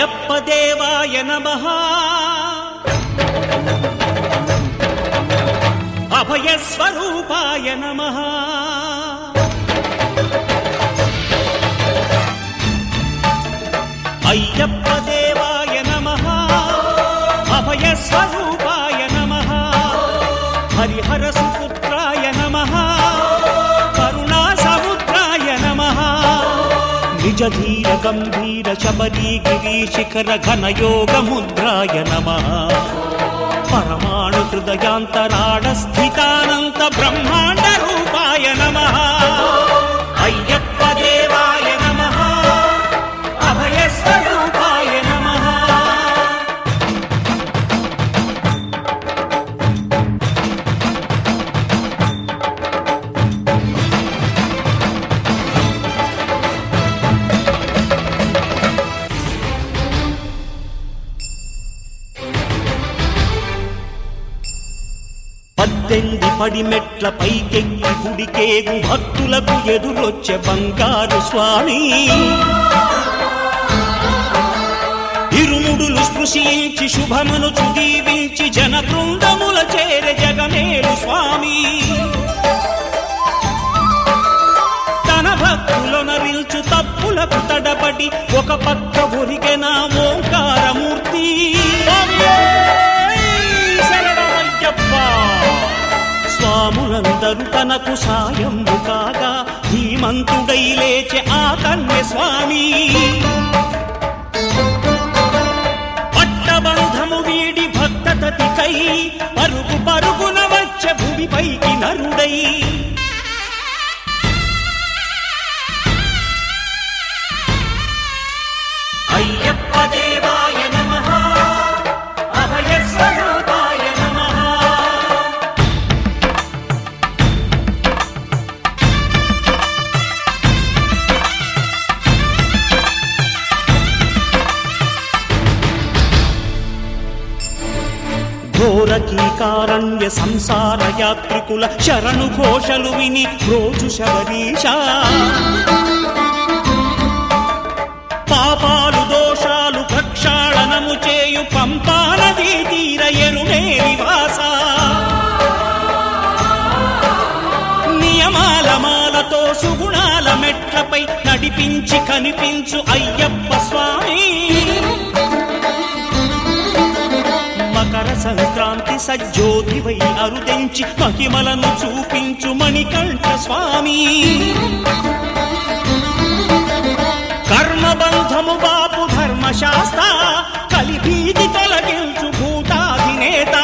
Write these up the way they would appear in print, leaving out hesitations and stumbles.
అయ్యప్ప దేవాయ నమః అభయ స్వరూపాయ నమః అయ్యప్ప దేవాయ నమః అభయ స్వరూపాయ నమః హరిహర సుపుత్రాయ నమః కరుణా సముద్రాయ నమః నిజ ధీర గంభీర శబరీ గిరి శిఖర ఘన యోగ ముద్రాయ నమః పరమాణు హృదయాంతరాళ స్థితానంత బ్రహ్మాండ రూపాయ నమః అయ్యప్ప దేవాయ నమః అభయ స్వరూపాయ నమః పద్దెనిమిది పడిమెట్ల పైకెక్కి గుడికేగు భక్తులకు ఎదురొచ్చే బంగారు స్వామి ఇరుముడులు స్పృశించి శుభమనుచు దీవించి జన బృందముల చేరే జగమేలు స్వామి తన భక్తులొనరిల్చు తప్పులకు తడబడి ఒక పక్క ఒరిగెన ఓంకారమూర్తి స్వాములందరూ తనకు సాయము కాగా ధీమంతుడై లేచే ఆ కన్య స్వామి పట్టబంధము వీడి భక్తతతికై పరుగు పరుగున వచ్చే భూమిపైకి నరుడై అయ్యప్ప దేవాయ నమః అభయ స్వరూపాయ నమః ఘోరకీకారణ్య సంసార యాత్రికుల శరణు ఘోషలు విని రోజు శబరీష పాపాలు దోషాలు ప్రక్షాళనము చేయు పంపా నదీ తీర ఎరుమే నివాస నియమాల మాలతో సుగుణాల మెట్లపై నడిపించి కనిపించు అయ్యప్ప స్వామి మకర సంక్రాంతి సజ్జోతివై అరుదెంచి మహిమలను చూపించు మణికంఠ స్వామి కర్మబంధము బాపు ధర్మశాస్త్ర కలిభీతి తొలగించు భూతాధినేత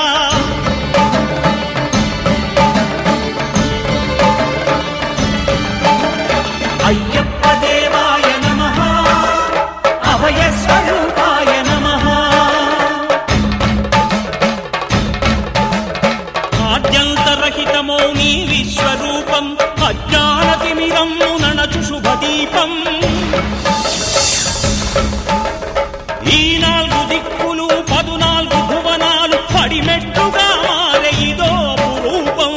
అయ్యప్ప దేవాయ నమః అభయ స్వరూపాయ నమః ఆద్యంతరహితమో నీ విశ్వరూపం అజ్ఞానతిమిరము నణచు శుభదీపం ఈ నాలుగు దిక్కులు 14 భువనాలు పడిమెట్టుగా మారే ఇదో అపురూపం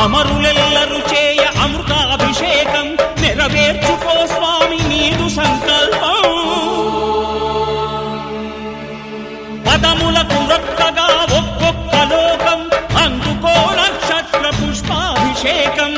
అమరులెల్లరు చేయ అమృతాభిషేకం నెరవేర్చుకో స్వామి నీదు సంకల్పం పదములకు రొక్కగా ఒక్కొక్క లోకం అందుకో నక్షత్ర పుష్పాభిషేకం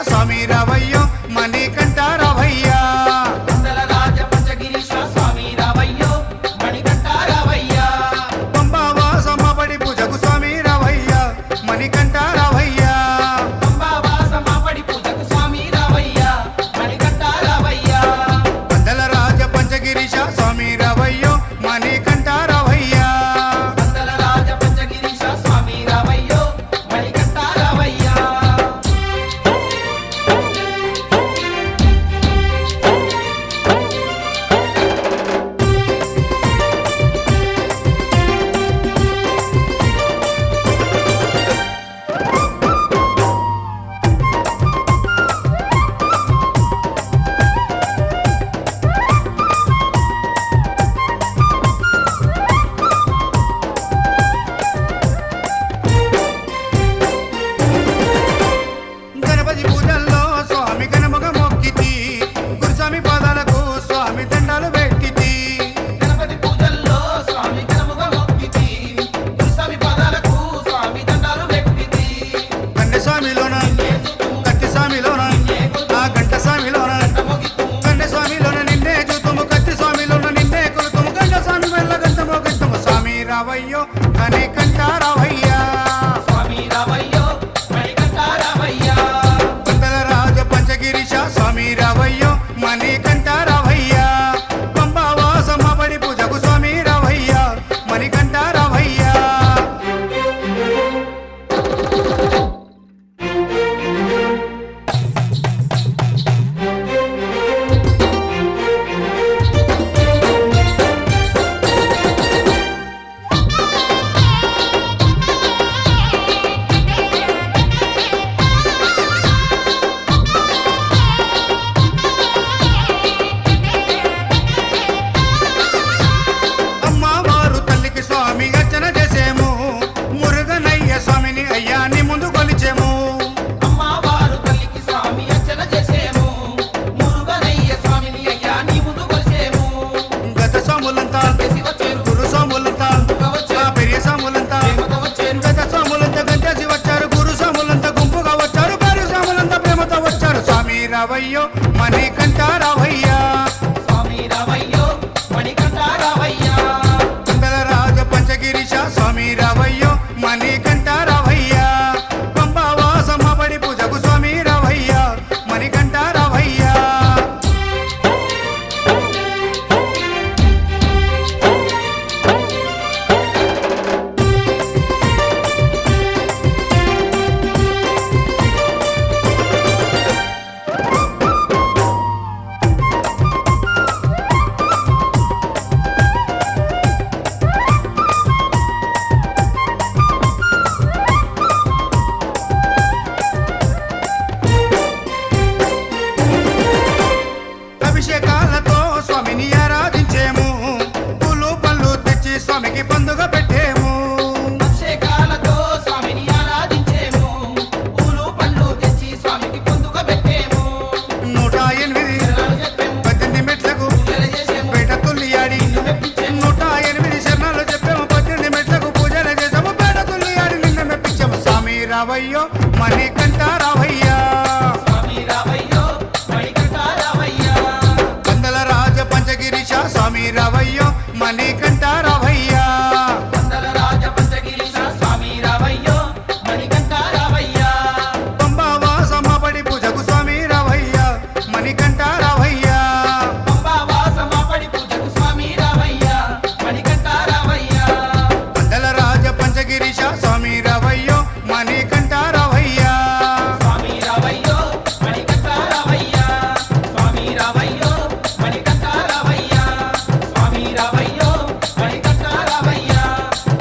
స్వామి రావయ్యో మణికంఠ రావయ్యా పందల రాజ పంచగిరీశ స్వామి రావయ్యో మణికంఠ రావయ్యా పంబావాసమ్మబడి పూజకు స్వామి రావయ్యా మణికంఠ రావయ్యా పంబావాసమ్మబడి పూజకు స్వామి రావయ్యా మణికంఠ రావయ్యా పందల రాజ పంచగిరీశ స్వామి రావయ్యో మణికంఠ రావయ్యా పందల రాజ పంచగిరీశ స్వామి రావయ్యో మణికంఠ రావయ్యా గణపతి పూజల్లో స్వామి గణముగ మొక్కితి గురుస్వామి పాదాలకు స్వామి దండాలు పెట్టితి గణపతి పూజల్లో స్వామి గణముగా మొక్కితి గురుస్వామి పాదాలకు స్వామి దండాలు పెట్టితి కన్నె స్వామిలోన కత్తి స్వామిలోన ఆ గంట స్వామిలోన కన్నె స్వామిలోన నిన్నే చూతుము కత్తి స్వామిలోన నిన్నే కొలుతుము గంట స్వామి వల్ల గంటమో గంటము స్వామి రావయ్యో మణికంఠ రావయ్యా స్వామి రావయ్యో మణికంఠ రావయ్యా పందల రాజ పంచగిరీశ స్వామి రావయ్యో మణికంఠ రావయ్యా పంబావాసమ్మబడి పూజకు స్వామి రావయ్యా మణికంఠ రావయ్యా అమ్మవారు తల్లికి స్వామి అర్చన చేసేము మురుగనయ్య స్వామిని అయ్యాన్ని ముందు కొలిచేము అమ్మవారు తల్లికి స్వామి అర్చన చేసేము మురుగనయ్య స్వామిని అయ్యా నీ ముందు కొలిసేము గత స్వాములంతా చేసి వచ్చేరు గురు స్వాములంతా ఆ పెరియ స్వాములంతా ప్రేమతో వచ్చేరు గత స్వాములంతా గంటేసి వచ్చారు గురు స్వాములంతా గుంపుగా వచ్చారు భార్య స్వాములంతా ప్రేమతో వచ్చారు స్వామి రావయ్యో మణికంఠ రావయ్యా స్వామి రావయ్యో మణికంఠ రావయ్యా పందల రాజ పంచగిరీశ స్వామి రావయ్యో మణికంఠ రావయ్యా పంబావాసమ్మబడి పూజకు స్వామి రావయ్యా మణికంఠ రావయ్యా అభిషేకాలతో స్వామిని ఆరాధించేము పూలు పళ్ళు తెచ్చి స్వామికి పండుగ పెట్టేము అభిషేకాలతో స్వామిని ఆరాధించేము పూలు పండ్లు తెచ్చి స్వామికి పొందుగా పెట్టేము 108 శరణాలు చెప్పేము 18 మెట్లకు పూజలు చేసేము పేట తుల్లియాడి నిన్ను మెప్పించేము 108 శరణాలు చెప్పాము 18 మెట్లకు పూజలు చేసాము పేట తుల్లియాడి నిన్న మెప్పించాము స్వామి రావయ్యో మణికంఠ రావయ్యా స్వామి రావయ్యో మణికంఠ రావయ్యా పందల రాజ పంచగిరీశ స్వామి రావయ్యో మణికంఠ రావయ్యా పందల రాజ పంచగిరీశ స్వామి రావయ్యో మణికంఠ రావయ్యా పంబావాసమ్మబడి పూజకు స్వామి రావయ్యా మణికంఠ రావయ్యా పంబావాసమ్మబడి పూజకు స్వామి రావయ్యా మణికంఠ రావయ్యా పందల రాజ పంచగిరీశ స్వామి రావయ్యో మణికంఠ రావయ్యా స్వామి రావయ్యో మణికంఠ రావయ్యా స్వామి రావయ్యో మణికంఠ రావయ్యా స్వామి రావయ్యో మణికంఠ రావయ్యా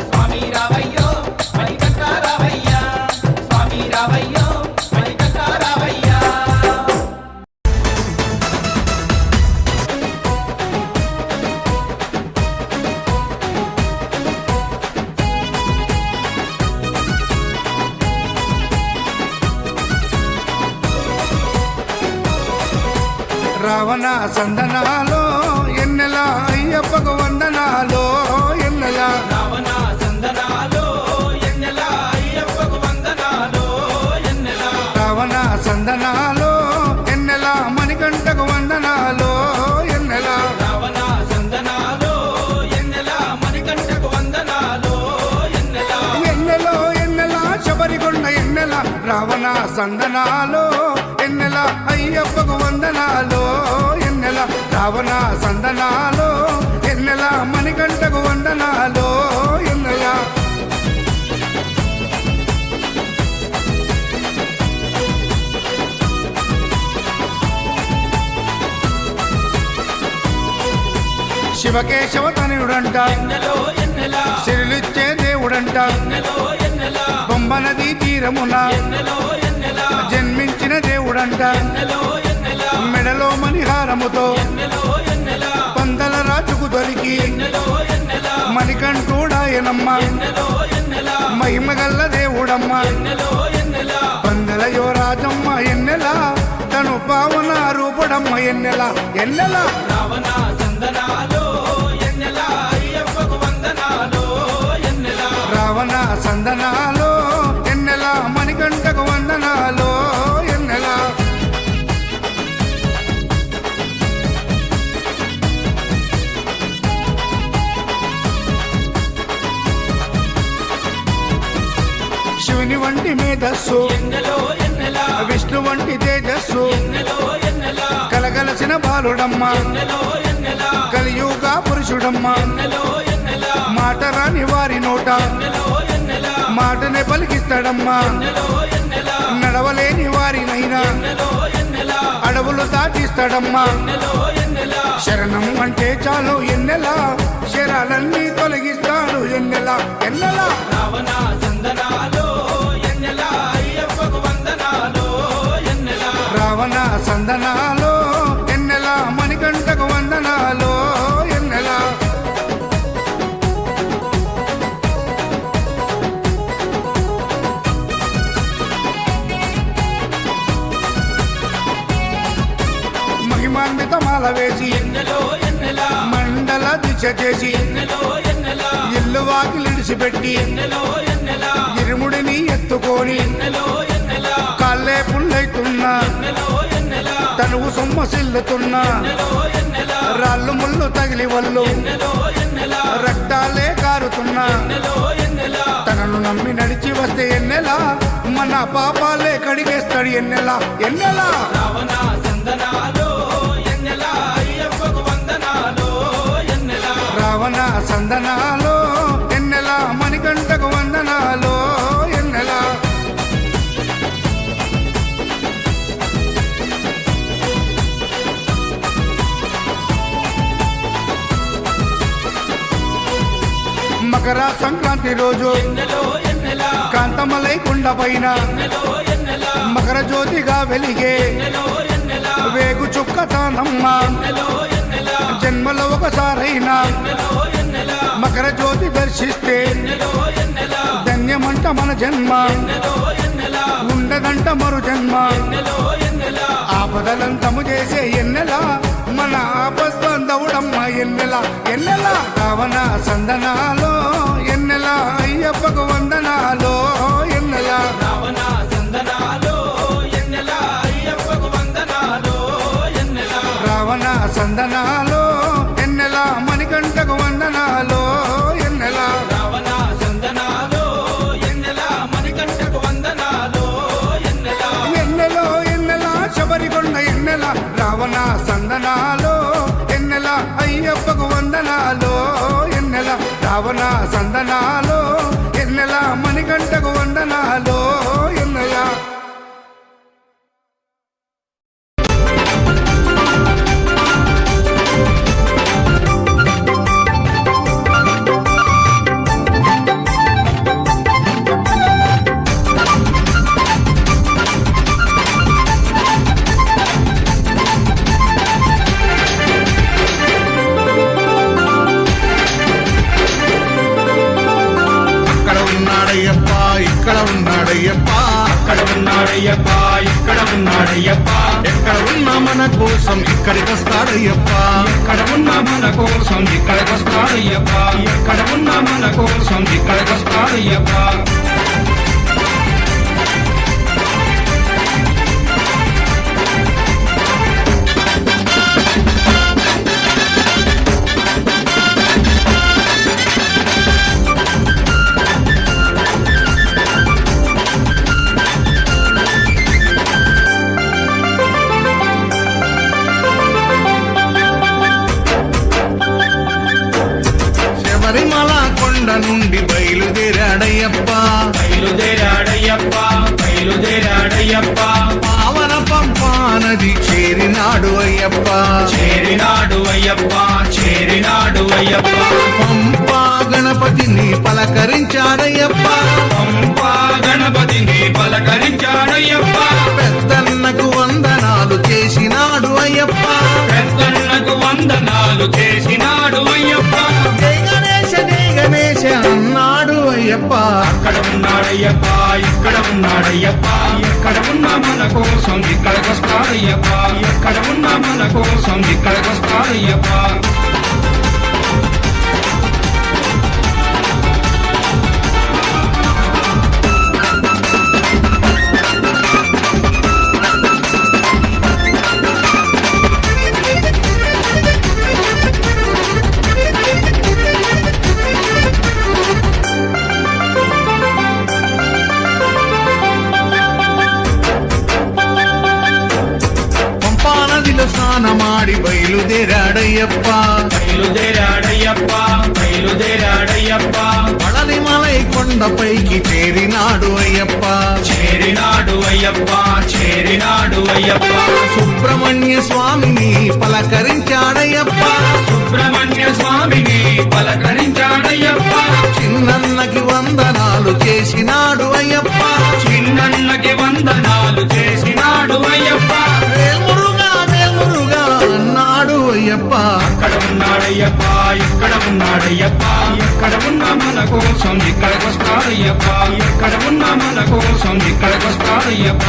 స్వామి రావయ్యో మణికంఠ రావయ్యా స్వామి రావయ్యో మణికంఠ రావయ్యా రావణ సందనాలో ఎన్నెల అయ్యప్పకు వందనాలో ఎన్నెల రావణ సందనాలో ఎన్నెల అయ్యప్పకు వందనాలో ఎన్నెల రావణ సందనాలో సందనాలో ఎన్నెల అయ్యప్పకు వందనాలో ఎన్నెల రావణ సందనాలో ఎన్నెల మణికంఠకు వందనాలో ఎన్నెల శివకేశవ తనయుడంట శిరులిచ్చే దేవుడంట బొమ్మ నదీ తీరమున జన్మించిన దేవుడంట మెడలో మణిహారముతో పందల రాజుకు దొరికి మణికంఠుడాయనమ్మ మహిమగల్ల దేవుడమ్మ పందల యువరాజమ్మ ఎన్నెల తను పావన రూపుడమ్మ ఎన్నెల ఎన్నెల రావణ సందనాలో ఎన్నెల అయ్యప్పకు వందనాలో ఎన్నెల రావణ సందనాలో ఎన్నెల మణికంఠకు వందనాలో ఎన్నెల శివుని వంటి మేధస్సు ఎన్నెలో ఎన్నెల విష్ణు వంటి తేజస్సు ఎన్నెలో ఎన్నెల కలగలసిన బాలుడమ్మ ఎన్నెలో ఎన్నెల కలియుగ పురుషుడమ్మ ఎన్నెలో ఎన్నెల మాట రాని వారి నోట ఎన్నెలో ఎన్నెల మాటనే పలికిస్తాడమ్మా ఎన్నెలో ఎన్నెల నడవలేని వారినైనా ఎన్నెలో ఎన్నెల అడవులు దాటిస్తాడమ్మా ఎన్నెలో ఎన్నెల శరణం అంటే చాలు ఎన్నెల శరాలన్నీ తొలగిస్తాడు ఎన్నెల ఎన్నెల రావణ సందనాలో ఎన్నెల అయ్యప్పకు వందనాలో ఎన్నెల రావణ సందనాలో ఎన్నెల మణికంఠకు వందనాలో ఎన్నెల మహిమాన్విత మాల వేసి ఎన్నెలో ఎన్నెల మండల దిశ చేసి ఎన్నెలో ఎన్నెల ఇల్లు వాకిలిడిసిపెట్టి ఎన్నెలో ఎన్నెల ఇరుముడిని ఎత్తుకొని ఎన్నెలో ఎన్నెల కాళ్ళే పుల్లైతున్నా ఎన్నెలో ఎన్నెల తనువు సొమ్మసిల్లుతున్నా ఎన్నెలో ఎన్నెల రాళ్ళు ముళ్ళు తగిలి వల్లు ఎన్నెలో ఎన్నెల రక్తాలే కారుతున్నా ఎన్నెలో ఎన్నెల తనను నమ్మి నడిచి వస్తే ఎన్నెల మన పాపాలే కడిగేస్తాడు ఎన్నెల ఎన్నెల రావణ సందనాలో ఎన్నెల అయ్యప్పకు వందనాలో ఎన్నెల రావణ సందనాలో ఎన్నెల మణికంఠకు వందనాలో ఎన్నెల మకర సంక్రాంతి రోజు ఎన్నెలో ఎన్నెల కాంతమలై కొండ పైన ఎన్నెలో ఎన్నెల మకర జ్యోతిగా వెలిగే ఎన్నెలో ఎన్నెల వేగు చుక్కతానమ్మ ఎన్నెలో ఎన్నెల జన్మలో ఒకసారైనా ఎన్నెలో ఎన్నెల మకర జ్యోతి దర్శిస్తే ఎన్నెలో ఎన్నెల ధన్యమంట మన జన్మ ఎన్నెలో ఎన్నెల ఉండదంట మరు జన్మ ఎన్నెలో ఎన్నెల ఆపదలంతము చేసే ఎన్నెల మన ఆపద్బంధవుడమ్మ ఎన్నెల ఎన్నెల రావణ సందనాలో ఎన్నెల అయ్యప్పకు వందనాలో ఎన్నెల రావణ సందనాలో ఎన్నెల అయ్యప్పకు వందనాలో ఎన్నెల రావణ సందనాలో ఎన్నెల మణికంఠకు వందనాలో ఎన్నెల రావణ సందనాలో ఎన్నెల మణికంఠకు వందనాలో ఎన్నెల ఎన్నెలో ఎన్నెల శబరికొండ ఎన్నెల రావణ సందనాలో ఎన్నెల అయ్యప్పకు వందనాలో ఎన్నెల రావణ సందనాలో ఎన్నెల మణికంఠకు వందనాలో ఎన్నెల అక్కడ ఉన్నాడయ్యప్ప ఇక్కడ ఉన్నాడయ్యప్ప అక్కడ ఉన్నాడయ్యప్ప ఇక్కడ ఉన్నాడయ్యప్ప ఎక్కడ ఉన్నా మన కోసం ఇక్కడికి వస్తాడయ్యప్ప ఎక్కడ ఉన్న మన కోసం ఇక్కడికి వస్తాడయ్యప్ప ఎక్కడ ఉన్న మన కోసం ఇక్కడికి వస్తాడయ్యప్ప కొండ నుండి బయలుదేరాడయ్యప్ప బయలుదేరాడయ్యప్ప బయలుదేరాడయ్యప్ప పావన పంపా నది చేరినాడు అయ్యప్ప చేరినాడు అయ్యప్ప చేరినాడు అయ్యప్ప పంపా గణపతిని పలకరించాడయ్యప్ప పంపా గణపతిని పలకరించాడయ్యప్ప పెద్దన్నకు వందనాలు చేసినాడు అయ్యప్ప పెద్దన్నకు వందనాలు చేసినాడు అయ్యప్ప జై గణేశ అన్నాడు అయ్యప్ప అక్కడ ఉన్నాడయ్యప్ప ఇక్కడ ఉన్నాడయ్యప్ప ఎక్కడ ఉన్నా మన కోసం ఇక్కడికొస్తాడయ్యప్ప ఎక్కడ ఉన్నా మన కోసం ఇక్కడికొస్తాడయ్యప్ప పంపానదిలో స్నానమాడి బయలుదేరాడయ్యప్ప బయలుదేరాడయ్యప్ప బయలుదేరాడయ్యప్ప పళనిమలై కొండపైకి చేరినాడు అయ్యప్ప చేరినాడు అయ్యప్ప చేరినాడు అయ్యప్ప సుబ్రహ్మణ్య స్వామిని పలకరించాడయ్యప్ప సుబ్రహ్మణ్య స్వామిని పలకరించాడయ్యప్ప చిన్నన్నకి వందనాలు చేసినాడు అయ్యప్ప చిన్నన్నకి వందనాలు చేసినాడు అయ్యప్ప వేల్మురుగా అన్నాడు అయ్యప్ప అక్కడ ఉన్నాడయ్యప్ప ఇక్కడ ఉన్నాడయ్యప్ప ఎక్కడ ఉన్నా మన కోసం ఇక్కడికొస్తాడయ్యప్ప ఎక్కడ ఉన్నా మన కోసం ఇక్కడికొస్తాడయ్యప్ప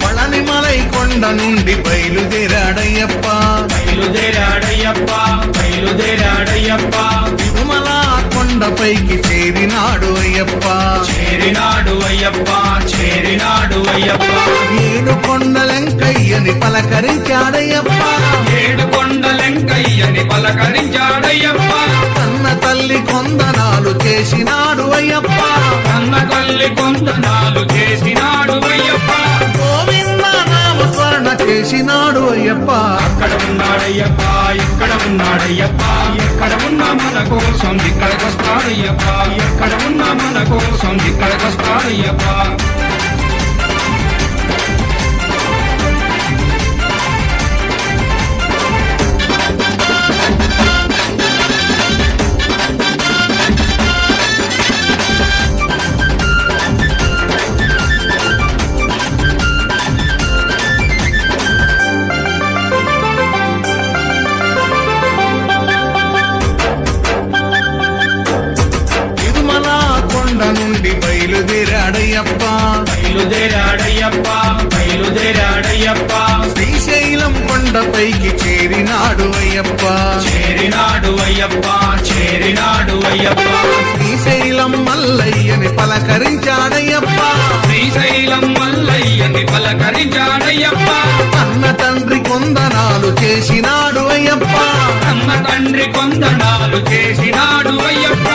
పళనిమలై కొండ నుండి బయలుదేరాడయ్యప్ప బయలుదేరాడయ్యప్ప బయలుదేరాడయ్యప్ప తిరుమల కొండపైకి చేరినాడు అయ్యప్ప చేరినాడు అయ్యప్ప చేరినాడు అయ్యప్ప ఏడు కొండలెంకయ్యని పలకరించాడయ్యప్ప ఏడు కొండలెంకయ్యని పలకరించాడయ్యప్ప కన్న తల్లి కొందనాలు చేసినాడు అయ్యప్ప కన్న తల్లి కొందనాలు చేసినాడు అయ్యప్ప గోవింద నామ స్మరణ చేసినాడు అయ్యప్ప అక్కడ ఉన్నాడయ్యప్ప ఇక్కడ ఉన్నాడయ్యప్ప ఎక్కడ ఉన్నా మన కోసం ఇక్కడికొస్తాడయ్యప్ప ఎక్కడ ఉన్నా మన కోసం ఇక్కడికొస్తాడయ్యప్ప తిరుమల కొండ నుండి బయలుదేరాడయ్యప్ప బయలుదేరాడయ్యప్ప బయలుదేరాడయ్యప్ప శ్రీశైలం కొండపైకి చేరినాడు అయ్యప్ప చేరినాడు అయ్యప్ప చేరినాడు అయ్యప్ప శ్రీశైలం మల్లయ్యని పలకరించాడయ్యప్ప శ్రీశైలం మల్లయ్యని పలకరించాడయ్యప్ప అన్న తండ్రి కొందనాలు చేసినాడు అయ్యప్ప కన్న తండ్రి కొందనాలు చేసినాడు అయ్యప్ప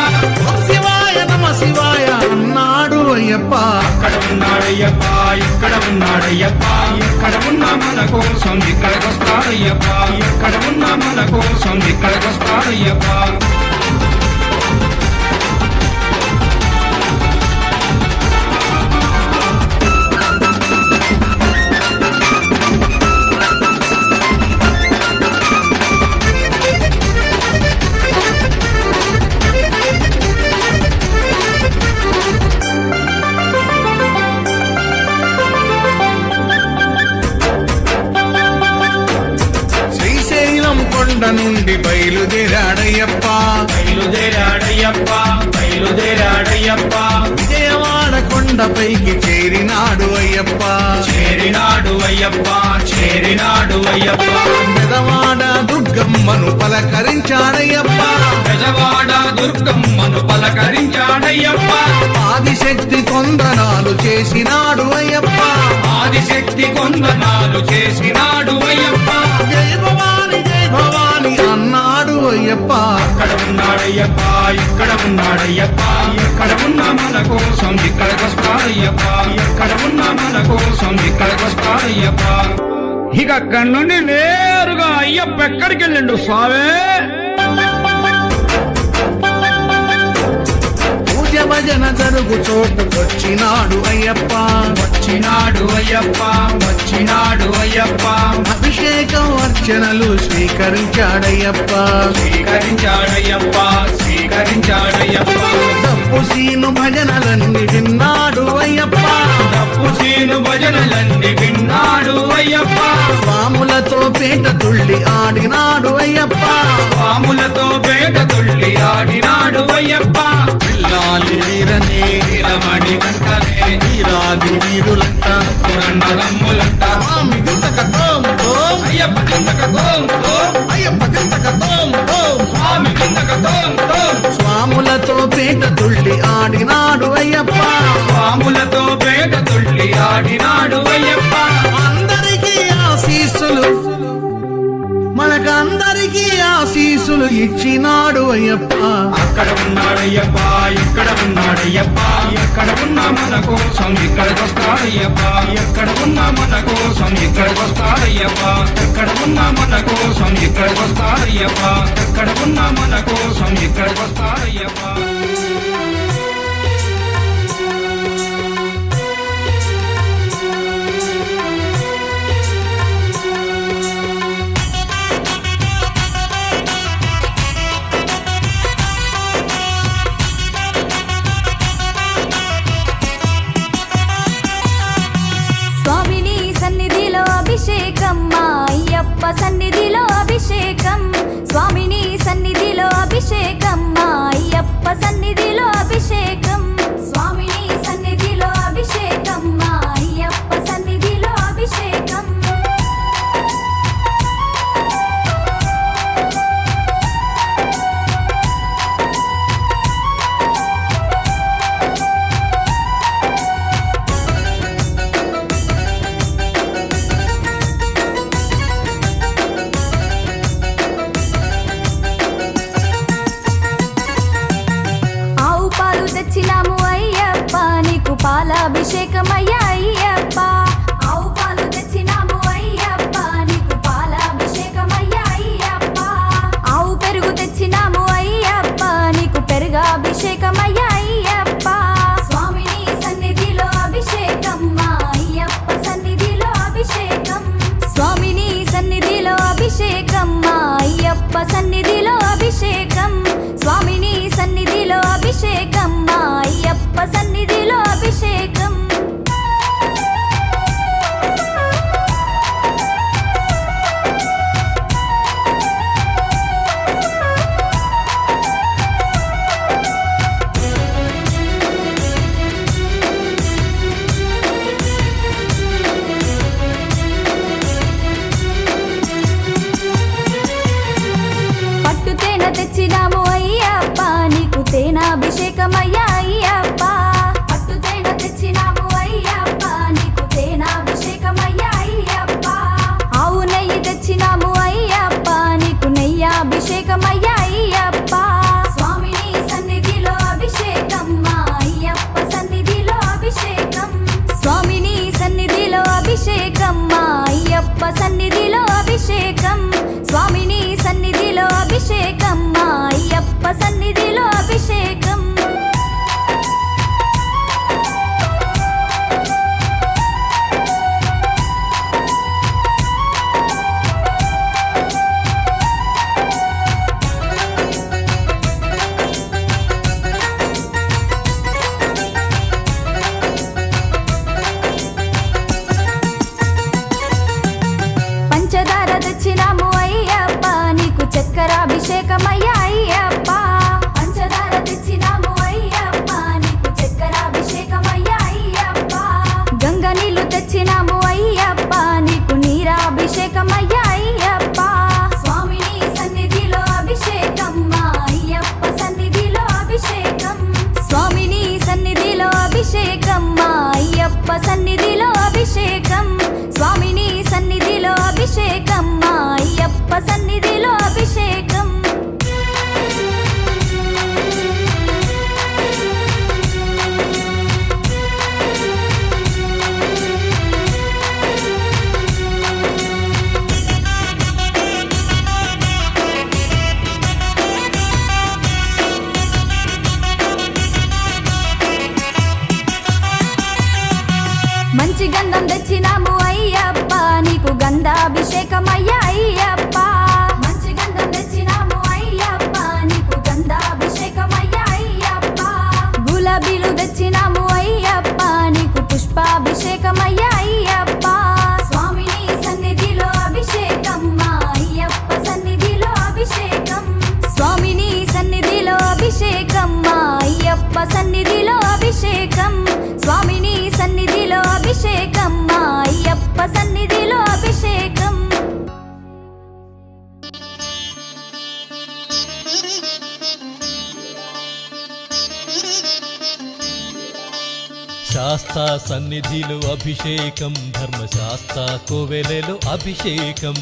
ఓం శివాయ నమ శివాయ అన్నాడు అయ్యప్ప అక్కడ ఉన్నాడయ్యప్ప ఇక్కడ ఉన్నాడయ్యప్ప ఎక్కడ ఉన్నా మన కోసం ఇక్కడికొస్తాడయ్యప్ప ఎక్కడ ఉన్నా మన కోసం ఇక్కడికొస్తాడయ్యప్ప శ్రీశైలం కొండ నుండి బయలుదేరాడయ్యప్ప బయలుదేరాడయ్యప్ప బయలుదేరాడయ్యప్ప విజయవాడ కొండపైకి చేరినాడు అయ్యప్ప చేరినాడు అయ్యప్ప చేరినాడు అయ్యప్ప పెదవాడ దుర్గమ్మను పలకరించాడయ్యప్ప పెదవాడ దుర్గమ్మను పలకరించాడయ్యప్ప ఆది ఆదిశక్తి కొందనాలు చేసినాడు అయ్యప్ప ఆదిశక్తి కొందనాలు చేసినాడు అయ్యప్ప జై భవాని అన్నాడు అయ్యప్ప అక్కడ ఉన్నాడయ్యప్ప ఇక్కడ ఉన్నాడయ్యప్ప ఎక్కడ ఉన్నా మన కోసం ఇక్కడికొస్తాడయ్యప్ప ఎక్కడ ఉన్నా మన కోసం ఇక్కడికొస్తాడయ్యప్ప ఇక అక్కడి నుండి నేరుగా అయ్యప్ప ఎక్కడికి వెళ్ళిండు స్వామి పూజ భజన జరుగు చోటుకొచ్చినాడు అయ్యప్ప వచ్చినాడు అయ్యప్ప వచ్చినాడు అయ్యప్ప అభిషేకం అర్చనలు స్వీకరించాడయ్యప్ప స్వీకరించాడయ్యప్ప స్వీకరించాడయ్యప్ప తప్పు సీను భజనలన్నీ విన్నాడు అయ్యప్ప తప్పు సీను భజనలన్నీ విన్నాడు అయ్యప్ప స్వాములతో పేట తుళ్ళి ఆడినాడు అయ్యప్ప పాములతో వేట తుళ్ళి ఆడినాడు అయ్యప్ప పిల్లాలి వీరనే వీరమణి వెంటనే వీరాది వీరులంట పురండరమ్ములంట స్వామి గింతక తోం తోం అయ్యప్ప కిందక తోం తోం అయ్యప్ప గింతక తోం తోం స్వామి కిందక తోం తోం స్వాములతో పేట తుళ్ళి ఆడినాడు అయ్యప్ప పాములతో వేట తుళ్ళి ఆడినాడు అయ్యప్ప అందరికీ ఆశీస్సులు మనకందరికీ ఆశీస్సులు ఇచ్చినాడు అయ్యప్ప అక్కడ ఉన్నాడయ్యప్ప ఇక్కడ ఉన్నాడయ్యప్ప ఎక్కడ ఉన్నా మన కోసం ఇక్కడికొస్తాడయ్యప్ప ఎక్కడ ఉన్నా మన కోసం ఇక్కడికొస్తాడయ్యప్ప ఎక్కడ ఉన్నా మన కోసం ఇక్కడికొస్తాడయ్యప్ప ఎక్కడ ఉన్నా మన కోసం ఇక్కడికొస్తాడయ్యప్ప స్వామిని సన్నిధిలో అభిషేకం మా అయ్యప్ప సన్నిధిలో అభిషేకం స్వామిని సన్నిధిలో అభిషేకం మా అయ్యప్ప సన్నిధిలో అభిషేకం స్వామిని సన్నిధిలో అభిషేకం మా అయ్యప్ప సన్నిధిలో అభిషేకం ఆవు పాలు తెచ్చినాము అయ్యప్ప నీకు పాలాభిషేకమయ్యా అయ్యప్ప ఆవు పాలు తెచ్చినాము అయ్యప్ప నీకు పాలాభిషేకమయ్యా అయ్యప్ప ఆవు పెరుగు తెచ్చినాము అయ్యప్ప నీకు పెరుగాభిషేకమయ్యా అయ్యప్ప స్వామిని సన్నిధిలో అభిషేకం మా అయ్యప్ప సన్నిధిలో అభిషేకం స్వామిని సన్నిధిలో అభిషేకం మా అయ్యప్ప సన్నిధిలో అభిషేకం స్వామిని సన్నిధిలో అభిషేకం మా అయ్యప్ప సన్నిధిలో అభిషేకం పట్టు తేనె తెచ్చిన అభిషేకం మా అయ్యప్ప సన్నిధిలో అభిషేకం మంచి గంధం తెచ్చినాము అయ్యప్ప నీకు గంధాభిషేకమయ్యా అయ్యప్ప మంచి గంధం తెచ్చినాము అయ్యప్ప నీకు గంధాభిషేకమయ్యా అయ్యప్ప గులాబీలు తెచ్చినాము అయ్యప్ప నీకు పుష్పాభిషేకమయ్యా అయ్యప్ప స్వామిని సన్నిధిలో అభిషేకం మా అయ్యప్ప సన్నిధిలో అభిషేకం స్వామిని సన్నిధిలో అభిషేకం మా అయ్యప్ప సన్నిధిలో అభిషేకం స్వామిని సన్నిధిలో అభిషేకం మా అయ్యప్ప సన్నిధిలో అభిషేకం శాస్తా సన్నిధిలో అభిషేకం ధర్మశాస్త్ర కోవెలలో అభిషేకం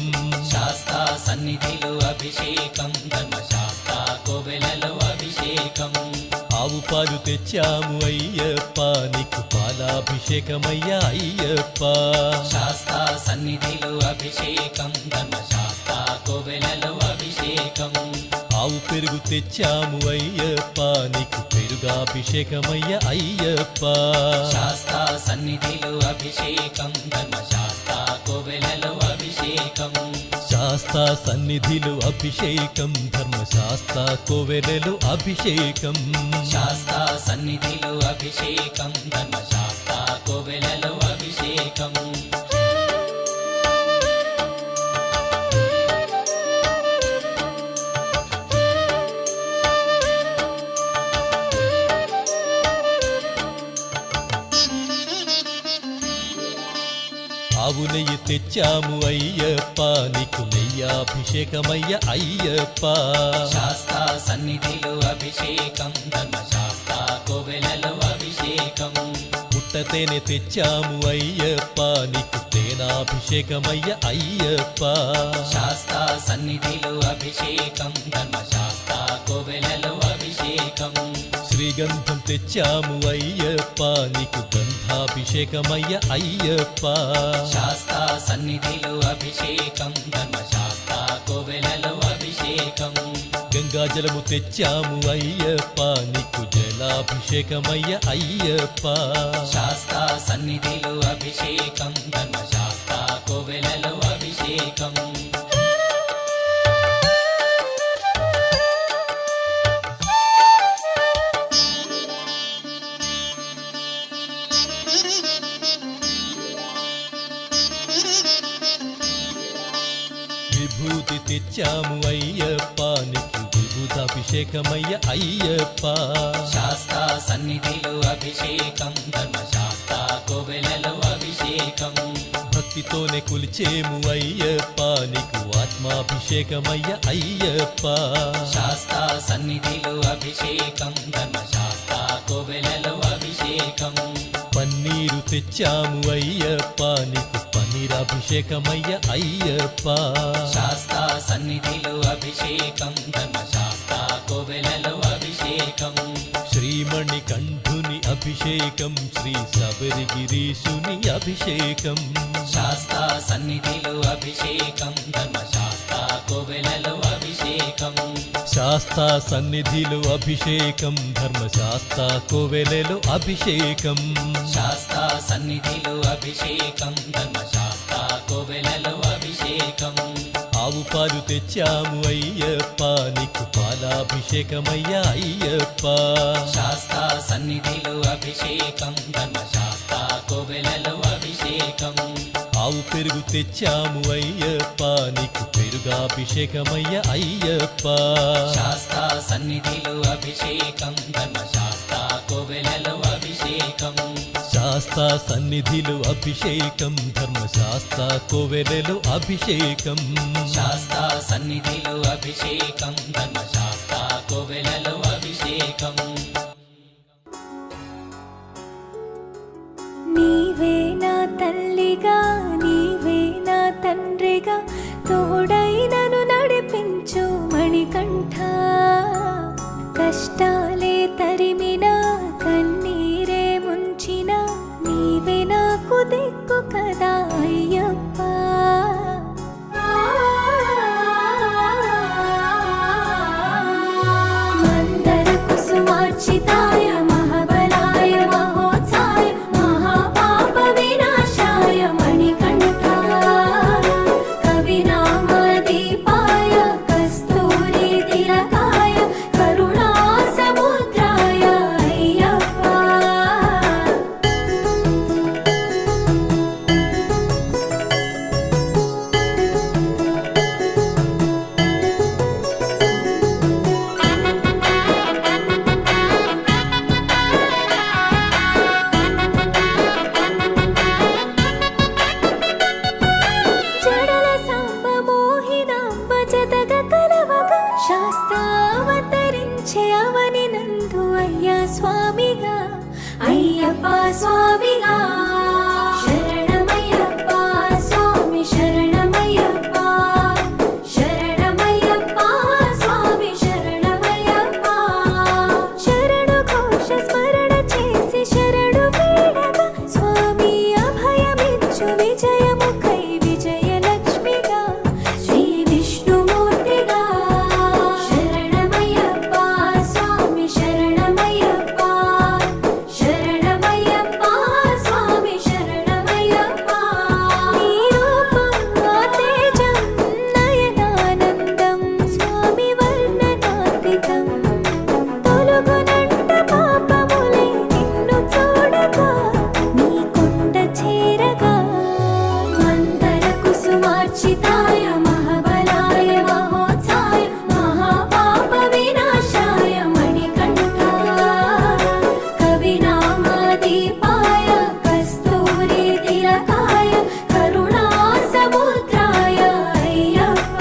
శాస్తా సన్నిధిలో అభిషేకం ధర్మశాస్త్ర కోవెలలో అభిషేకం ఆవు పాలు తెచ్చాము అయ్యప్ప నీకు పాలాభిషేకమయ్యా అయ్యప్ప శాస్తా సన్నిధిలో అభిషేకం ధర్మశాస్త్ర కోవెలలో అభిషేకం ఆవు పెరుగు తెచ్చాము అయ్యప్ప నీకు పెరుగాభిషేకమయ్యా అయ్యప్ప శాస్తా సన్నిధిలో అభిషేకం ధర్మశాస్త్ర కోవెలలో అభిషేకం శాస్తా సన్నిధిలో అభిషేకం ధర్మశాస్త్ర కోవెలలో అభిషేకం శాస్తా సన్నిధిలో అభిషేకం ధర్మశాస్త్ర కోవెలలో అభిషేకం ఆవు నెయ్యి తెచ్చాము అయ్యప్ప నీకు నెయ్యాభిషేకమయ్య అయ్యప్ప శాస్తా సన్నిధిలో అభిషేకం ధర్మశాస్త్ర కోవెలలో అభిషేకం పుట్టతేనె తెచ్చాము అయ్యప్ప నీకు తేనాభిషేకమయ్య అయ్యప్ప శాస్తా సన్నిధిలో అభిషేకం ధర్మశాస్త్ర కోవెలలో అభిషేకం శ్రీగంధం తెచ్చాము అయ్యప్ప నీకు గంధాభిషేకమయ్య అయ్యప్ప శాస్తా సన్నిధిలో అభిషేకం ధర్మశాస్త్ర కోవెలలో అభిషేకం గంగాజలము తెచ్చాము అయ్యప్ప నీకు జలాభిషేకమయ్య అయ్యప్ప శాస్తా సన్నిధిలో అభిషేకం ధర్మశాస్త్ర కోవెలలో అభిషేకం విభూతి తెచ్చాము అయ్యప్ప నీకు విభూతాభిషేకమయ్య అయ్యప్ప శాస్తా సన్నిధిలో అభిషేకం ధర్మశాస్త్ర కోవెలలో అభిషేకం భక్తితోనే కొలిచేము అయ్యప్ప నీకు ఆత్మాభిషేకమయ్య అయ్యప్ప శాస్తా సన్నిధిలో అభిషేకం ధర్మశాస్త్ర కోవెలలో అభిషేకం పన్నీరు తెచ్చాము అయ్యప్ప నీకు పన్నీరాభిషేకమయ్య అయ్యప్ప శాస్తా సన్నిధిలో అభిషేకం ధర్మశాస్త్ర కోవెలలో అభిషేకం శ్రీమణి కంఠుని అభిషేకం శ్రీ శబరిగిరీశుని అభిషేకం శాస్తా సన్నిధిలో అభిషేకం ధర్మశాస్త్ర కోవెలలో అభిషేకం శాస్తా సన్నిధిలో అభిషేకం ధర్మశాస్త్ర కోవెలలో అభిషేకం శాస్తా సన్నిధిలో అభిషేకం ధర్మశాస్త్ర కోవెలలో అభిషేకం ఆవు పాలు తెచ్చాము అయ్యప్ప నీకు పాలాభిషేకమయ్య అయ్యప్ప శాస్తా సన్నిధిలో అభిషేకం ధర్మశాస్త్ర కోవెలలో అభిషేకం ఆవు పెరుగు తెచ్చాము అయ్యప్ప నీకు పెరుగాభిషేకమయ్య అయ్యప్ప శాస్తా సన్నిధిలో అభిషేకం ధర్మశాస్త్ర కోవెలలో అభిషేకం శాస్తా సన్నిధిలో అభిషేకం ధర్మశాస్త్ర కోవెలలో అభిషేకం శాస్తా సన్నిధిలో అభిషేకం ధర్మశాస్త్ర కోవెలలో అభిషేకం నీవే నా తల్లిగా నీవే నా తండ్రిగా శరణమయ్యప్ప స్వామిగా శరణమయ్యప్ప స్వామి శరణమయ్యప్ప శరణమయ్యప్ప స్వామి శరణమయ్యప్ప శరణు ఘోష స్మరణ చేసి శరణు వేడగా స్వామి అభయమిచ్చు విజయముఖై విజయలక్ష్మిగా శ్రీ విష్ణుమూర్తిగా శరణమయ్యప్ప స్వామి శరణమయ్యప్ప శరణమయ్యప్ప స్వామి శరణమయ్యప్ప నీ రూపం తేజం నయనానందం స్వామి వర్ణనాతీతం తొలగునంట పాపములే నిన్ను చూడగా నీ కొండ చేరగా మందర కుసుమార్చితాయ మహాబలాయ మహోత్సాయ మహాపాప వినాశాయ మణికంఠాయ కవినామాదీపాయ కస్తూరి తిలకాయ కరుణా సముద్రాయ అయ్యప్ప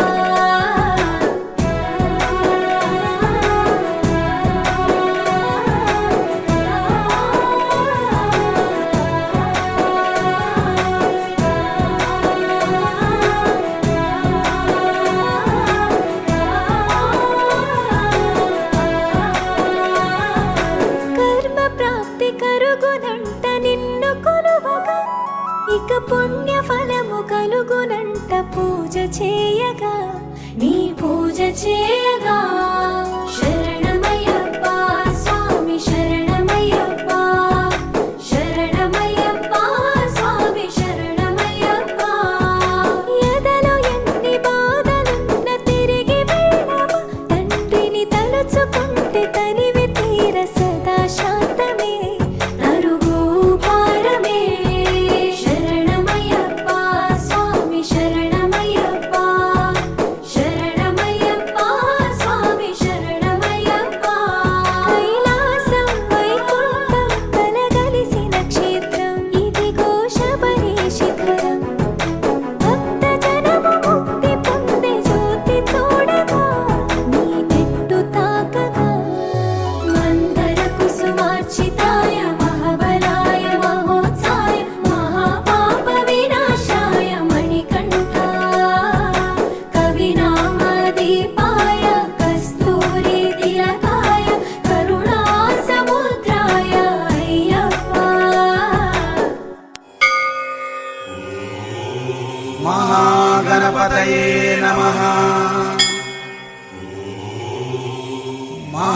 కర్మ ప్రాప్తి కరుగునంట నిన్ను కొలువగా ఇక పుణ్య ఫలము కలుగునంట పూజ చేయగా నీ పూజ చేయగా శరణమయ్యప్ప స్వామి శరణమయ్యప్ప శరణమయ్యప్ప స్వామి శరణమయ్యప్ప ఎదలో ఎన్ని బాధలున్న తిరిగి వెళ్ళవా తండ్రిని తలుచుకుంటే తనివి తీర సదా శాంతమే తరుగు భారమే శరణమయ్యప్ప స్వామి శరణమయ్యప్ప శరణమయ్యప్ప స్వామి శరణమయ్యప్ప కైలాసం వైకుంఠం కలగలిసిన క్షేత్రం ఇదిగో శబరి శిఖరం భక్త జనము ముక్తి పొందే జ్యోతి చూడగా నీ మెట్టు తాకగా మందర కుసుమార్చితాయ మహాబలాయ మహోత్సాయ మహాపాప వినాశాయ మణికంఠాయ కవినామాదీపాయ కస్తూరి తిలకాయ కరుణా సముద్రాయ అయ్యప్ప మహాగణపతయే నమః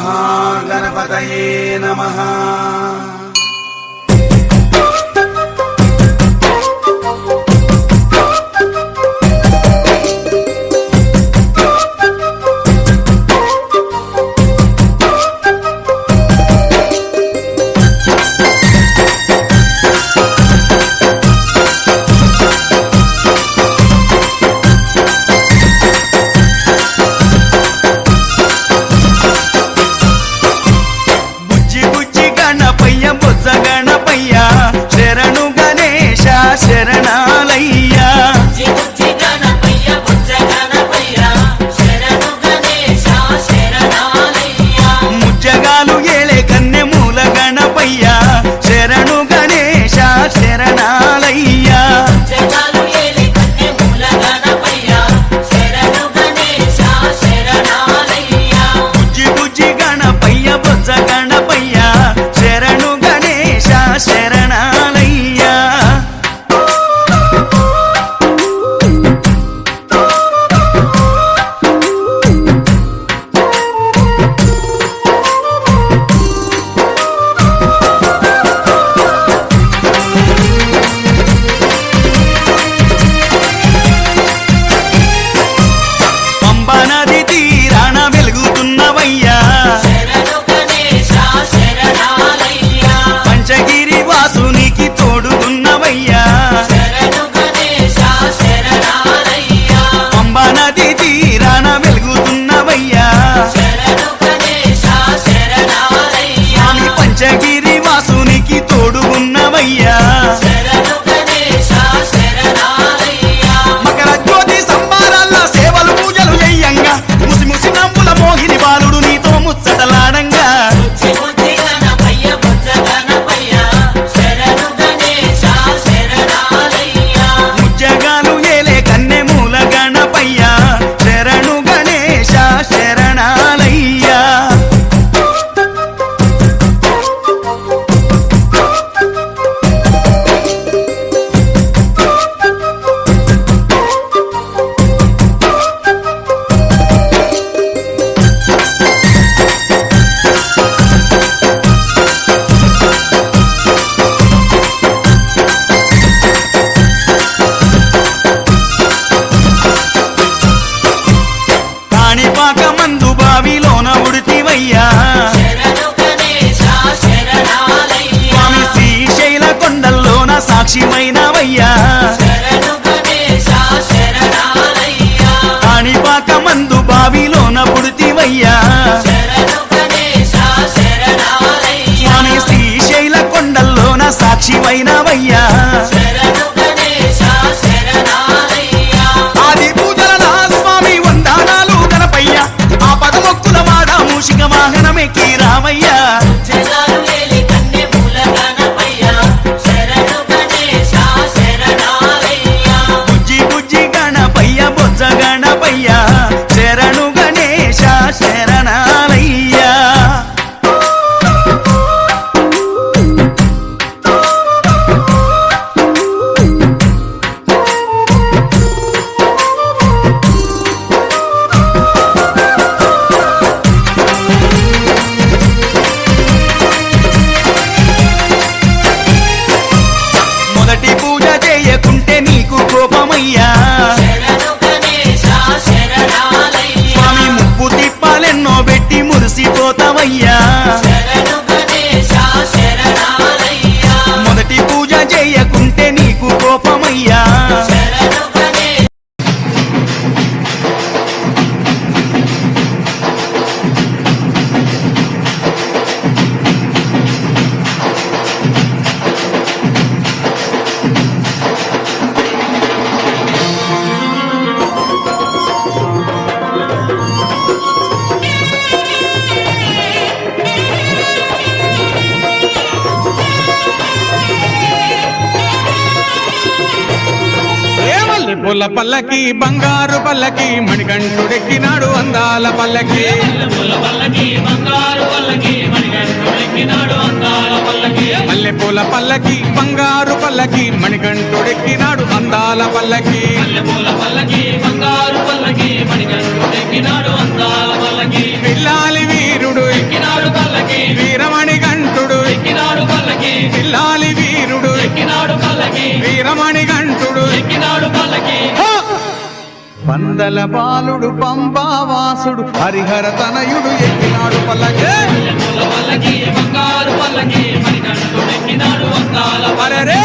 మహాగణపతయే నమః బుజ్జి బుజ్జి గణపయ్య బొజ్జ గణపయ్య శరణు గణేశ శరణాలయ్య ముజ్జగాలు ఏళే కన్నె మూల గణపయ్య శరణు గణేశ శరణాలయ్య బుజ్జి బుజ్జి గణపయ్య బొజ్జ గణపయ్య శరణు గణేశ శరణాలయ్య పంబా నది తీరాన వెలుగుతున్నవయ్యా పంచగిరి వాసునికి తోడుగున్నవయ్యా పంబా నది తీరాన వెలుగుతున్నవయ్యా స్వామి పంచగిరి వాసునికి తోడుగున్నవయ్యా మకర జ్యోతి సంబారాల సేవలు పూజలు చెయ్యంగా ముసి ముసి నవ్వుల మోహిని బాలుడు నీతో ముచ్చటలాడంగా సాక్షిమైనవయ్యా శరణు గణేశ శరణాలయ్యా కాణిపాక మందు బావిలోన పుడితివయ్యా శరణు గణేశ శరణాలయ్యా స్వామి శ్రీశైల కొండల్లోన సాక్షిమైనవయ్యా శరణు గణేశ శరణాలయ్యా ఆది పూజల నా స్వామి వందనాలు గణపయ్య ఆ పదమొక్కుల వాడ మూషిక వాహనమెక్కి రామయ్యా జగాలు లేలి కన్నె మూల గణపయ్య శరణు గణేశ శరణాలయ్యా బుజ్జి బుజ్జి గణపయ్య బొజ్జ గణపయ్య శరణు గణేశ శరణాలయ్యా మొదటి పూజ చేయకుంటే నీకు కోపమయ్యా శరణు గణేశ శరణాలయ్యా స్వామి ముప్పు తిప్పాలెన్నో పెట్టి మురిసిపోతావయ్యా శరణు గణేశ శరణాలయ్యా మొదటి పూజ చేయకుంటే నీకు కోపమయ్యా శరణు గణేశ ఏమల్లి పూల పల్లకి బంగారు పల్లకి మణికంఠుడెక్కినాడు అందాల పల్లకి మల్లె పూల పల్లకి బంగారు పల్లకి మణికంఠుడెక్కినాడు అందాల పల్లకి పిల్లాలి వీరుడు వీరమణి గంటుడు పిల్లాలి వీరుడు వీరమణి గంటుడు పందల బాలుడు పంబావాసుడు హరిహర తనయుడు ఎక్కినాడు పల్లకి అరెరే!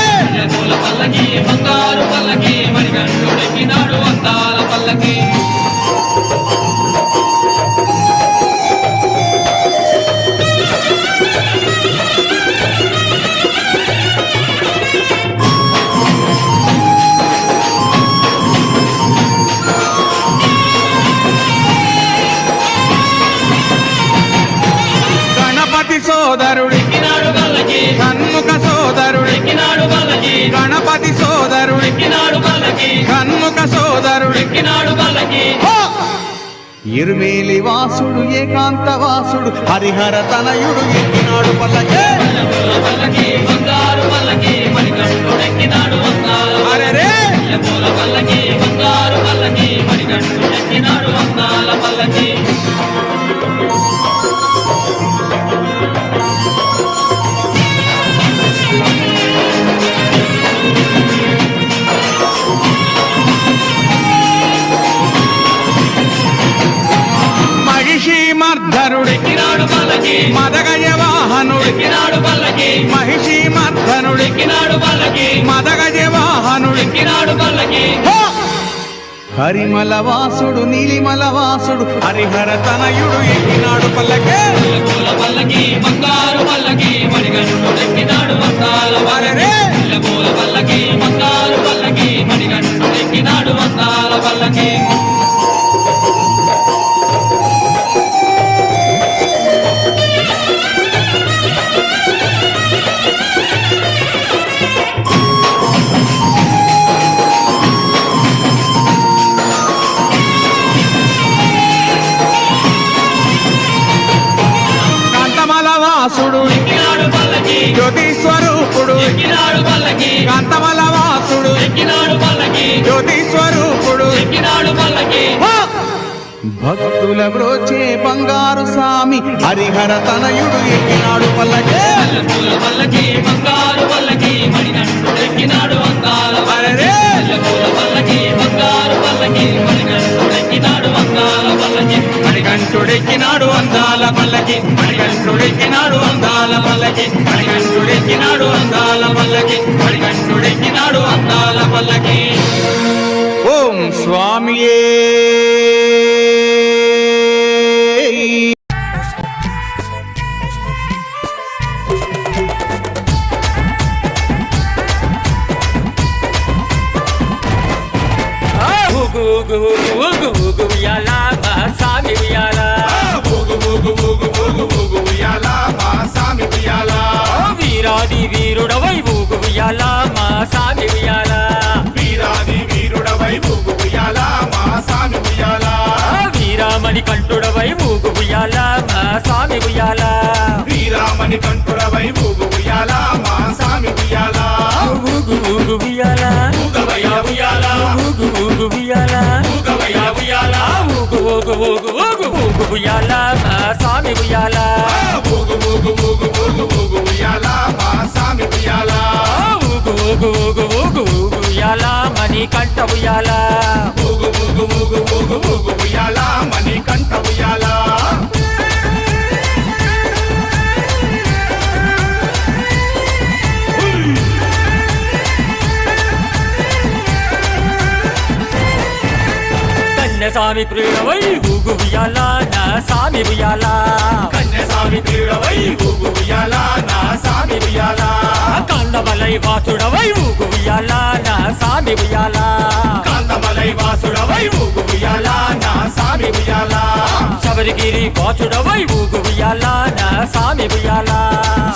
గణపతి సోదరుడి కన్ముఖ సోదరుడి గణపతి సోదరుడి కన్ముఖ సోదరుడి ఇరుమేలి వాసుడు ఏకాంత వాసుడు హరిహర తనయుడు ఎక్కినాడు పల్లకి అరెరే! మహిషి మర్ధనుడి మదగజ వాహనుడి మహిషి మర్ధనుడి మదగజ వాహనుడి హరిమల వాసుడు నీలిమల వాసుడు హరిహర తనయుడు ఎక్కినాడు పల్లకే అరెరే! కాంతమల వాసుడు జ్యోతి స్వరూపుడు కాంతమల వాసుడు జ్యోతి స్వరూపుడు భక్తుల బ్రోచే బంగారు స్వామి హరిహర తనయుడు ఎక్కినాడు పల్లకే అరెరే! మణికంఠుడెక్కినాడు అందాల పల్లకి మణికంఠుడెక్కినాడు అందాల పల్లకి మణికంఠుడెక్కినాడు మణికంఠుడెక్కినాడు అందాల పల్లకి మణికంఠుడెక్కినాడు అందాల పల్లకి ఓం స్వామియే ఊగు ఊగు ఊగు ఊగు ఊగు ఉయ్యాల మా సామి ఉయ్యాల ఊగు ఊగు ఊగు ఊగు ఊగు ఉయ్యాల మా సామి ఉయ్యాల వీరాది వీరుడవై ఊగు ఉయ్యాల మా సామి ఉయ్యాల వీరాది వీరుడవై ఊగు ఉయ్యాల మా సామి ఉయ్యాల వీరామణి కంఠుడవై ఊగు ఉయ్యాల మా సామి ఉయ్యాల వీరామణి కంఠుడవై ఊగు ఉయ్యాల మా సామి ఉయ్యాల ఊగు ఊగు ఉయ్యాల ఊగవయ్య ఉయ్యాల ఊగు ఊగు ఉయ్యాల ఊగవయ్య ఉయ్యాల ఊగు ఊగు ఊగు ఊగు ఊగు ఉయ్యాల మా సామి ఉయ్యాల ఊగు ఊగు ఊగు ఊగు ఊగు ఉయ్యాల మా సామి ఉయ్యాల ఊగు ఊగు ఊగు ఊగు ఊగు ఉయ్యాల మణి కంఠ ఉయ్యాల ఊగు ఊగు ఊగు ఊగు ఊగు ఉయ్యాల మణి కంఠ ఉయ్యాల కన్యస్వామి ప్రియుడవై ఊగు ఉయ్యాల నా సామి ఉయ్యాల కన్యస్వామి ప్రియుడవై ఊగు ఉయ్యాల నా సామి ఉయ్యాల కందమలై వాసుడవై ఊగు ఉయ్యాల నా సామి ఉయ్యాల కాంతమలై వాసుడవై ఊగు ఉయ్యాల నా సామి ఉయ్యాల శబరిగిరి వాసుడవై ఊగు ఉయ్యాల నా సామి ఉయ్యాల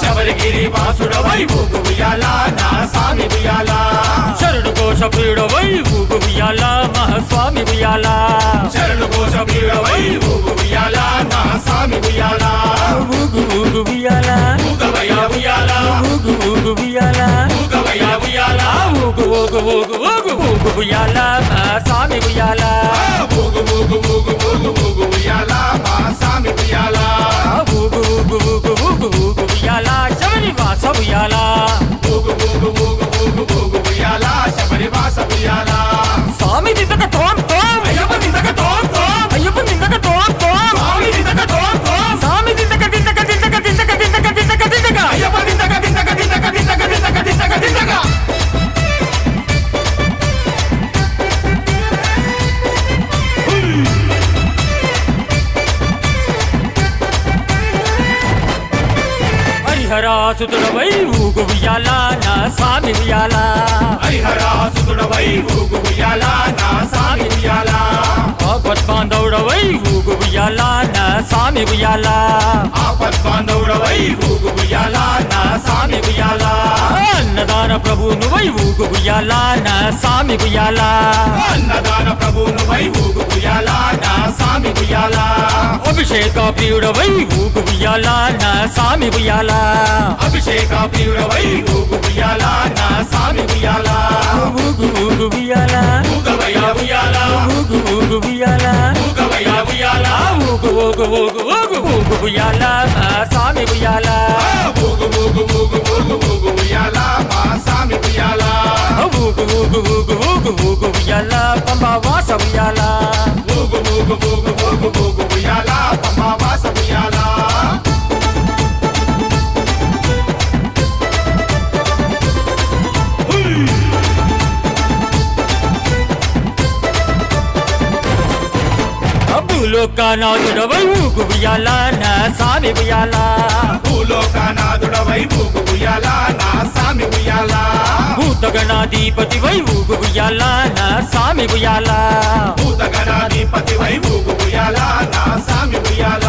శబరిగిరి వాసుడవై ఊగు ఉయ్యాల నా సామి ఉయ్యాల శరణు కోశ ప్రియుడవై ఊగు ఉయ్యాల మహాస్వామి ఉయ్యాల శరణు కోశ ప్రియుడవై ఊగు ఉయ్యాల నా సామి ఉయ్యాల ఊగు ఊగు ఉయ్యాల ఊగవయ్య ఉయ్యాల ఊగు ఊగు ఉయ్యాల ఊగవయ్య ఉయ్యాల ఊగు ఊగు ఊగు ఊగు ఊగు ఉయ్యాల మహాస్వామి ఉయ్యాల ఊగు ఊగు ఊగు ఊగు ఊగు ఉయ్యాల మా సామి ఉయ్యాల ఊగు ఊగు ఊగు ఊగు ఊగు ఉయ్యాల శబరి వాస ఉయ్యాల ఊగు ఊగు ఊగు ఊగు ఊగు ఉయ్యాల శబరి వాస ఉయ్యాల స్వామి దిద్దక తోం తోం అయ్యప్ప నిందక తోం తోం అయ్యప్ప దిద్దక తోం తోం స్వామి నిందక తోం తోం స్వామి దిద్దక దిద్దక దిద్దక దిద్దక దిద్దక దిద్దక దిద్దక అయ్యప్ప నిందక దిందక దిందక దిందక దిందక దిందక దిందక హరిహరాసుతుడవై ఊగు ఉయ్యాల నా సామి ఉయ్యాల హరిహరాసుతుడవై ఊగు ఉయ్యాల నా సామి ఉయ్యాల ఆపద్బాంధవుడవై ఊగు ఉయ్యాల నా సామి ఉయ్యాల ఆపద్బాంధవుడవై ఊగు ఉయ్యాల నా సామి ఉయ్యాల అన్నదాన ప్రభువునువై ఊగు ఉయ్యాల నా సామి ఉయ్యాల అన్నదాన ప్రభువునువై ఊగు ఉయ్యాల నా సామి ఉయ్యాల అభిషేక ప్రియుడవై ఊగు ఉయ్యాల నా సామి ఉయ్యాల అభిషేక ప్రియుడవై ఊగు ఉయ్యాల నా సామి ఉయ్యాల ఊగు ఊగు ఉయ్యాల ఊగవయ్య ఉయ్యాల ఊగు ఊగు ఉయ్యాల ఊగవయ్య ఉయ్యాల ఊగు ఊగు ఊగు ఊగు ఊగు ఉయ్యాల నా సామి ఉయ్యాల ఊగు ఊగు ఊగు ఊగు ఊగు ఉయ్యాల మా సామి ఉయ్యాల ఊగు ఊగు ఊగు ఊగు ఊగు ఉయ్యాల పంబ వాస ఉయ్యాల ఊగు ఊగు ఊగు ఊగు ఊగు ఉయ్యాల పంబ వాస ఉయ్యాల భూలోకనాథుడవై ఊగు ఉయ్యాల నా సామి ఉయ్యాల భూలోకనాథుడవై ఊగు ఉయ్యాల నా సామి ఉయ్యాల భూతగణాధిపతివై ఊగు ఉయ్యాల నా సామి ఉయ్యాల భూతగణాధిపతివై ఊగు ఉయ్యాల నా సామి ఉయ్యాల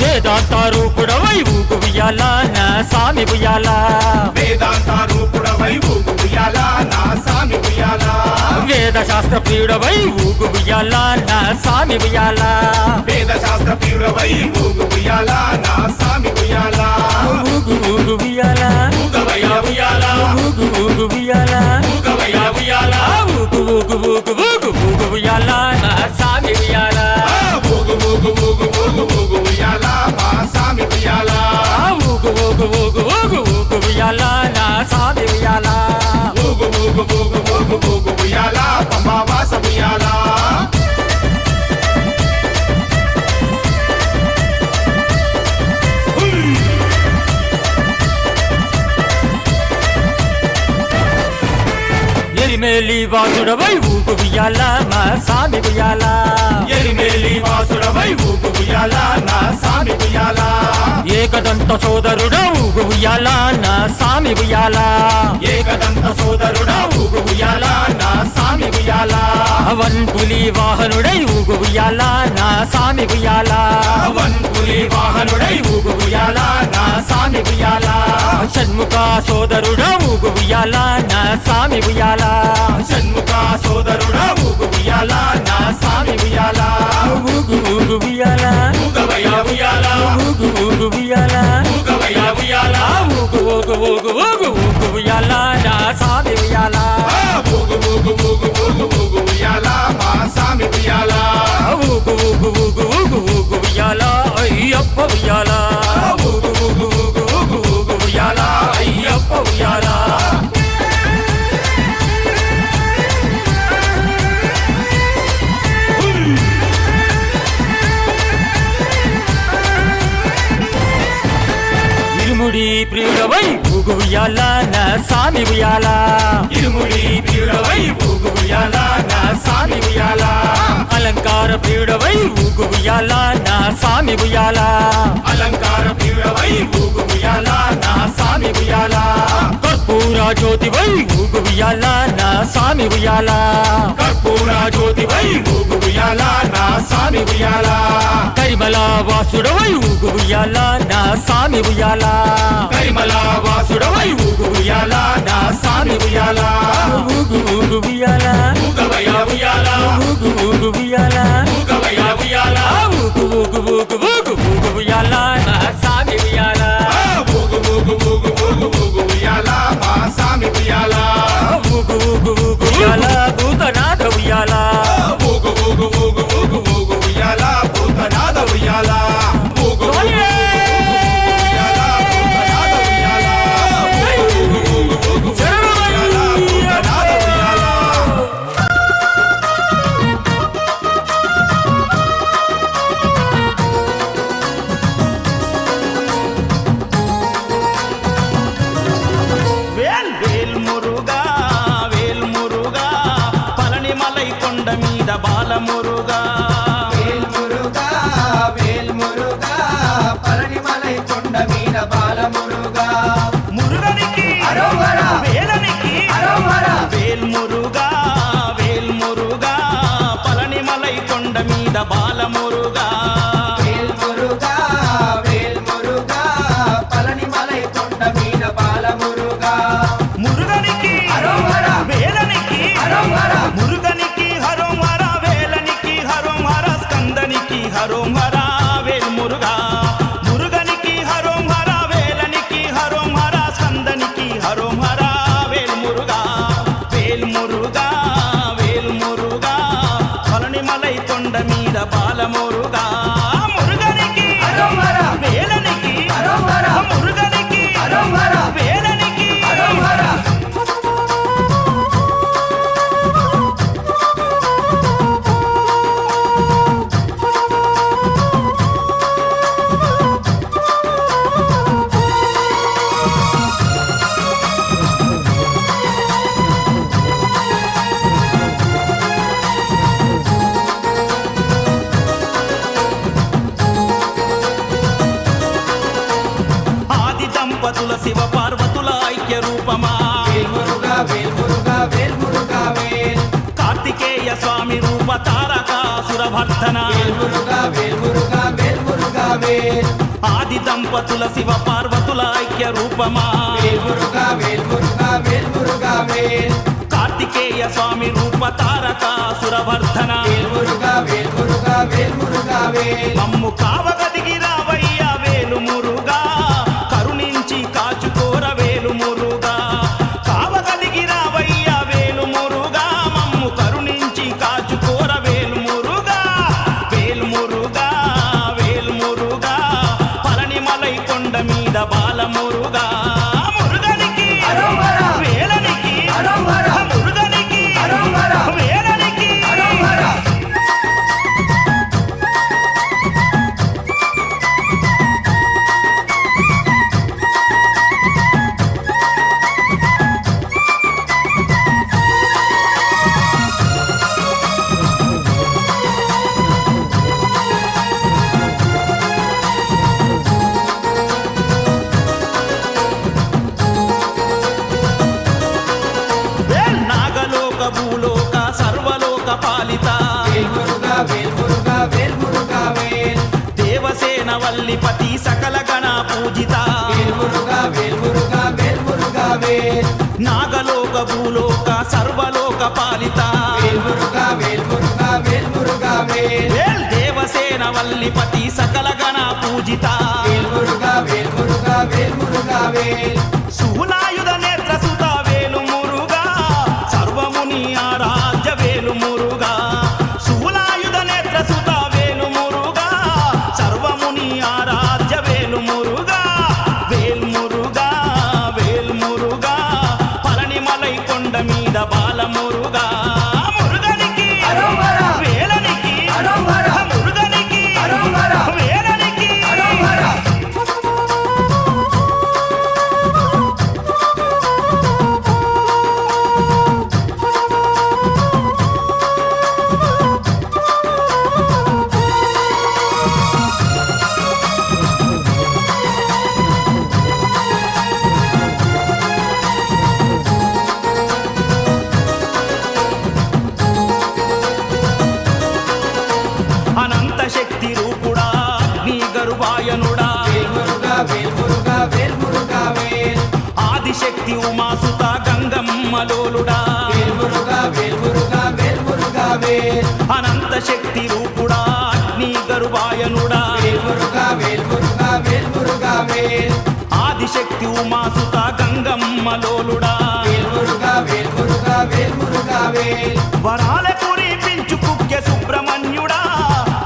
వేదాంత రూపుడవై ఊగు ఉయ్యాల నా సామి ఉయ్యాల వేదాంత రూపుడవై ఊగు ఉయ్యాల నా సామి ఉయ్యాల వేద శాస్త్ర ప్రియుడవై ఊగు ఉయ్యాల నా సామి ఉయ్యాల వేద శాస్త్ర ప్రియుడవై ఊగు ఉయ్యాల నా సామి ఉయ్యాల ఊగు ఊగు ఉయ్యాల ఊగవయ్య ఉయ్యాల ఊగు ఊగు ఉయ్యాల ఊగవయ్య ఉయ్యాల ఊగు ఊగు ఊగు ఊగు ఊగు ఉయ్యాల నా సామి ఉయ్యాల ఊగు ఊగు ఊగు ఊగు ఊగు ఉయ్యాల మా సామి ఉయ్యాల ఊగు ఊగు ఊగు ఊగు ఊగు ఉయ్యాల నా సామి ఉయ్యాల ఊగు ఊగు ఊగు ఊగు ఊగు ఉయ్యాల పంబ వాస ఉయ్యాల ఎరిమేలి వాసుడవై ఊగు ఉయ్యాల మా సామి ఉయ్యాల ఎరిమేలి వాసుడవై ఊగు ఉయ్యాల నా సామి ఉయ్యాల ఏకదంత సోదరుడా ఊగు ఉయ్యాల నా సామి ఉయ్యాల ఏకదంత సోదరుడా ఊగు ఉయ్యాల నా సామి ఉయ్యాల వన్పులి వాహనుడై ఊగు ఉయ్యాల నా సామి ఉయ్యాల వన్పులి వాహనుడై ఊగు ఉయ్యాల నా సామి ఉయ్యాల షణ్ముఖ సోదరుడా ఊగు ఉయ్యాల నా సామి ఉయ్యాల షణ్ముఖ సోదరుడా ఊగు ఉయ్యాల నా సామి ఉయ్యాల ఊగు ఊగు ఉయ్యాల ఊగవయ్య ఉయ్యాల ఊగు ఊగు ఉయ్యాల ఊగవయ్య ఉయ్యాల ఊగు ఊగు ఊగు ఊగు ఊగు ఉయ్యాల నా సామి ఉయ్యాల ఊగు ఊగు ఊగు ఊగు ఊగు ఉయ్యాల మా సామి ఉయ్యాల ఊగు ఊగు ఊగు ఊగు ఊగు ఉయ్యాల అయ్యప్ప ఉయ్యాల ఊగు ఊగు ఊగు ఊగు ఊగు ఉయ్యాల అయ్యప్ప ఉయ్యాల ఇరుముడి ప్రియుడవై ఊగు ఉయ్యాల నా సామి ఉయ్యాల ఇరుముడి ప్రియుడవై ఊగు ఉయ్యాల నా సామి ఉయ్యాల అలంకార ప్రియుడవై ఊగు ఉయ్యాల నా సామి ఉయ్యాల అలంకార ప్రియుడవై ఊగు ఉయ్యాల నా సామి ఉయ్యాల కర్పూర జ్యోతివై ఊగు ఉయ్యాల నా సామి ఉయ్యాల కర్పూర జ్యోతివై ఊగు ఉయ్యాల నా సామి ఉయ్యాల కరిమల వాసుడవై ఊగు ఉయ్యాల నా సామి ఉయ్యాల కరిమల వాసుడవై ఊగు ఉయ్యాల నా సామి ఉయ్యాల ఊగు ఊగు ఉయ్యాల ఊగవయ్య ఉయ్యాల ఊగు ఊగు ఉయ్యాల ఊగవయ్య ఉయ్యాల ఊగు ఊగు ఊగు ఊగు ఊగు ఉయ్యాల నా సామి ఉయ్యాల ఊగు ఊగు ఊగు ఊగు ఊగు ఉయ్యాల మా సామి ఉయ్యాల ఊగు ఊగు ఊగు ఉయ్యాల భూతనాథ ఉయ్యాల ఊగు ఊగు ఊగు ఊగు ఊగు ఉయ్యాల భూతనాథ ఉయ్యాల ఊగు ఊగు ఉయ్యాల భూతనాథ ఉయ్యాల ఊగు ఊగు ఊగు ఉయ్యాల భూతనాథ ఉయ్యాల వేల్ వేల్ మురుగా వేల్ మురుగా పళనిమలై కొండ మీద బాల మురుగా వేల్మురుగా వేల్మురుగా పళనిమలై కొండ మీద బాలమురుగా మురుగనికి అరోహర వేలనికి అరోహర వేల్ మురుగా వేల్ మురుగా పళనిమలై కొండ మీద బాల మురుగా వేల్మురుగా వేల్మురుగా పళనిమలై కొండ మీద బాలమురుగా మురుగనికి అరోహర వేలనికి అరోహర మురుగనికి హరోం హర వేలనికి హరోం హర స్కందనికి హరోం హర వేల్ మురుగా మురుగనికి హరోం హర వేలనికి హరోం హర స్కందనికి హరోం హర వేల్ మురుగా వేల్ మురుగా వేల్ మురుగా పళనిమలై కొండ మీద బాల మురుగా మురుగనికి అరోహర వేలనికి అరోహర మురుగనికి అరోహర వేలనికి అరోహర ఆది దంపతుల శివ పార్వతుల ఐక్య రూపమా వేల్మురుగా వేల్మురుగా వేల్మురుగా వేల్ కార్తికేయ స్వామి రూప తారకాసుర భర్తన వేల్మురుగా వేల్మురుగా వేల్మురుగా వేల్ ఆది దంపతుల శివ పార్వతుల ఐక్య రూపమా వేల్మురుగా వేల్మురుగా వేల్మురుగా వేల్ కార్తికేయ స్వామి రూప తారకాసుర భర్తన వేల్మురుగా వేల్మురుగా వేల్మురుగా వేల్ మమ్ము కావగదిగి రావయ్య వేలు మురుగా కరుణించి కాచుకోర వేలు మురుగా కావగదిగి రావయ్య వేలు మురుగా మమ్ము కరుణించి కాచుకోర వేలు మురుగా వేలు మురుగా వేలు మురుగా పళనిమలై కొండ మీద బాల మురుగా మురుగనికి అరోహర వేలనికి అరోహర మురుగనికి అరోహర వేలనికి అరోహర వల్లిపతి సకల గణ పూజిత వేల్మురుగా వేల్మురుగా వేల్మురుగా వేల్ నాగలోక భూలోక సర్వలోక పాలిత వేల్మురుగా వేల్మురుగా వేల్మురుగా వేల్ వేల్ దేవసేన వల్లిపతి సకల గణ పూజిత వేల్మురుగా వేల్మురుగా వేల్మురుగా వేల్ శూలాయుధ నేత్ర సుత వేలు మురుగా సర్వముని ఆరాధ్య వేలు మురుగా శూలాయుధ నేత్ర సుత వేలు మురుగా సర్వముని ఆరాధ్య వేలు మురుగా వేల్మురుగా వేల్మురుగా పళనిమలై కొండ మీద బాలమురుగా మురుగనికి అరోమరా! వేలనికి అరోమరా! మురుగనికి అరోమరా! వేలనికి అరోమరా! అనంత శక్తి రూపుడా అగ్ని గరువాయనుడా వేల్మురుగా వేల్మురుగా వేల్మురుగా వేల్ ఆదిశక్తి ఉమాసుత గంగమ్మలోలుడా వేల్మురుగా వేల్మురుగా వేల్మురుగా వేల్ అనంత శక్తి రూపుడా అగ్ని గరువాయనుడా వేల్మురుగా వేల్మురుగా వేల్మురుగా వేల్ ఆదిశక్తి ఉమాసుత గంగమ్మలోలుడా వేల్మురుగా వేల్మురుగా వేల్మురుగా వేల్ వరాల కురిపించు కుక్య సుబ్రహ్మణ్యుడా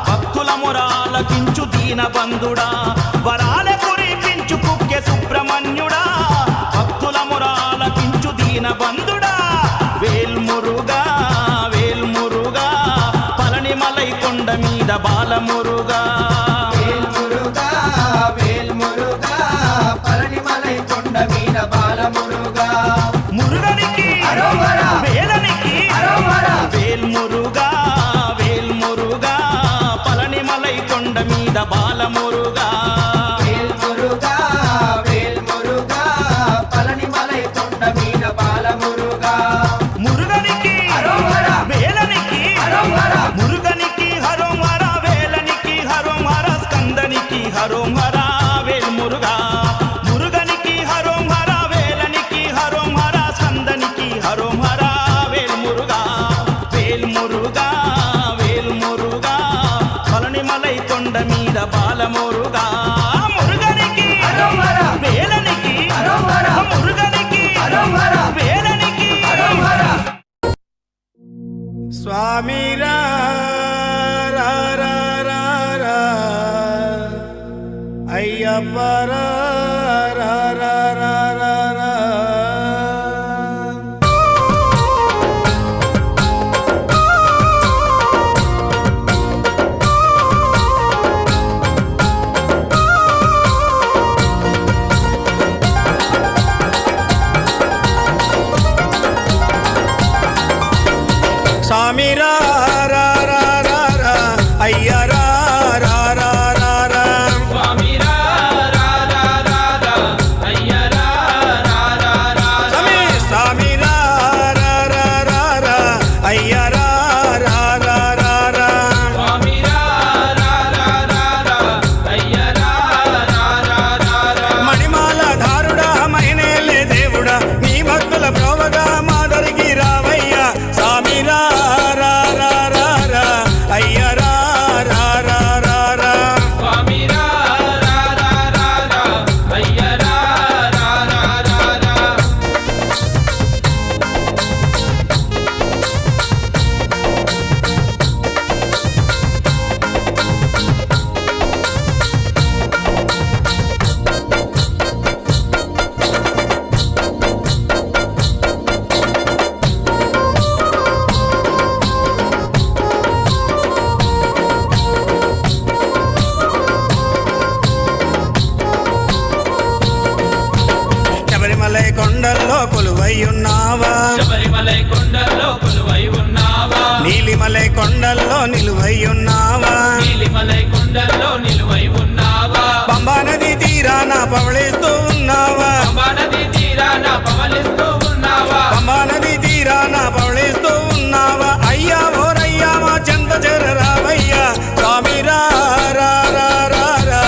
భక్తుల మొరాలకించు దీనబంధుడా వరాల కురిపించు కుక్య సుబ్రహ్మణ్యుడా భక్తుల మొరాలకించు దీనబంధుడా వేల్మురుగా వేల్మురుగా పళనిమలై కొండ మీద బాలమురుగా వేల్మురుగా వేల్మురుగా పళనిమలై కొండ మీద బాలమురుగా మురుగనికి అరోమరా! వేలనికి అరోమరా! వేల్మురుగా వేల్మురుగా పళనిమలై కొండ మీద బాలమురుగా వేల్మురుగా వేల్మురుగా పళనిమలై కొండ మీద బాలమురుగా మురుగనికి అరోమరా! వేలనికి అరోమరా! మురుగనికి హరోం హర వేలనికి హరోం హర స్కందనికి హరోం హర వేల్మురుగా మురుగనికి హరోం హర వేలనికి హరోం హర స్కందనికి హరోం హర వేల్మురుగా వేల్మురుగా వేల్మురుగా పళనిమలై కొండ మీద బాలమురుగా మురుగనికి అరోమరా! వేలనికి అరోమరా! మురుగనికి అరోమరా! వేలనికి అరోమరా! స్వామి రా రా రా రా రా. అయ్యప్ప రా రా రా రా రా రా. స్వామి రా రా రా రా రా. అయ్య రా రా రా రా రా. స్వామి రా రా రా రా రా అయ్య రా రా రా రా స్వామి స్వామి రా రా రా రా రా. అయ్య రా రా రా రా రా. స్వామి రా రా రా రా రా అయ్య రా రా రా రా రా మణిమాల ధారుడా మైనేలే దేవుడా నీ భక్తుల ప్రోవగా మాదరికి రావయ్యా. స్వామి రా రా రా రా రా. అయ్య రా రా రా రా రా. స్వామి రా రా రా రా రా అయ్య రా రా రా రా రా శబరిమలై కొండల్లో కొలువై ఉన్నావా. శబరిమలై కొండల్లో కొలువై ఉన్నావా నీలిమలై కొండల్లో నిలువై ఉన్నావా. నీలిమలై కొండల్లో నిలువై ఉన్నావా పంబా నది తీరాన పవళిస్తూ ఉన్నావా. పంబా నది తీరాన పవలిస్తూ ఉన్నావా పంబా నది తీరాన పవళిస్తూ ఉన్నావా. అయ్యా ఓరయ్యా మా చెంత చేర రావయ్యా. స్వామి రా రా రా రా రా.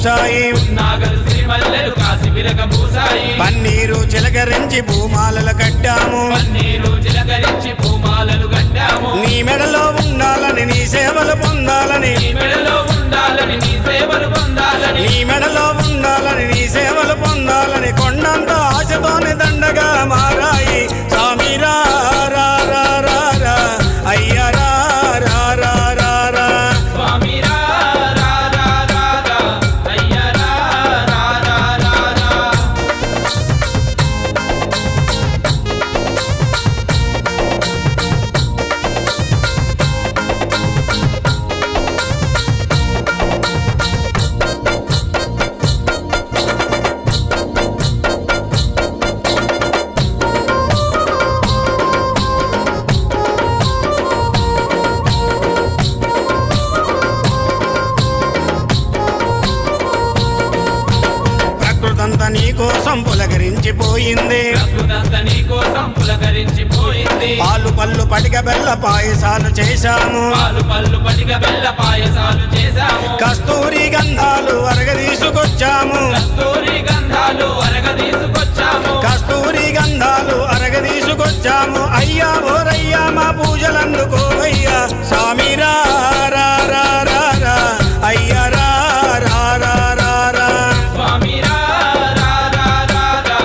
పూసాయి నాగలు సిరిమల్లెలు కాసి విరగబూసాయి పన్నీరు చిలకరించి భూమాలలు కట్టాము పన్నీరు చిలకరించి భూమాలలు కట్టాము నీ మెడలో ఉండాలని నీ సేవలు పొందాలని నీ మెడలో ఉండాలని నీ సేవలు పొందాలని నీ మెడలో ఉండాలని నీ సేవలు పొందాలని కొండంత ఆశతోని దండగా మారాయి స్వామి రా రా రా రా రా అయ్య రా రా రా రా రా స్వామి రా రా రా రా రా అయ్య రా రా రా రా రా ప్రకృతంతా నీ కోసం పులకరించిపోయింది ప్రకృతంతా నీ కోసం పులకరించిపోయింది పాలు పళ్ళు పటిక బెల్ల పాయసాలు చేశాము పాలు పళ్ళు పటిక బెల్ల పాయసాలు చేశాము కస్తూరి గంధాలు అరగదీసుకొచ్చాము కస్తూరి గంధాలు అరగదీసుకొచ్చాము కస్తూరి గంధాలు అరగదీసుకొచ్చాము అయ్యా ఓరయ్యా మా పూజలందుకోవయ్యా స్వామి రా రా రా రా రా అయ్యా రా రా రా రా రా స్వామి రా రా రా రా రా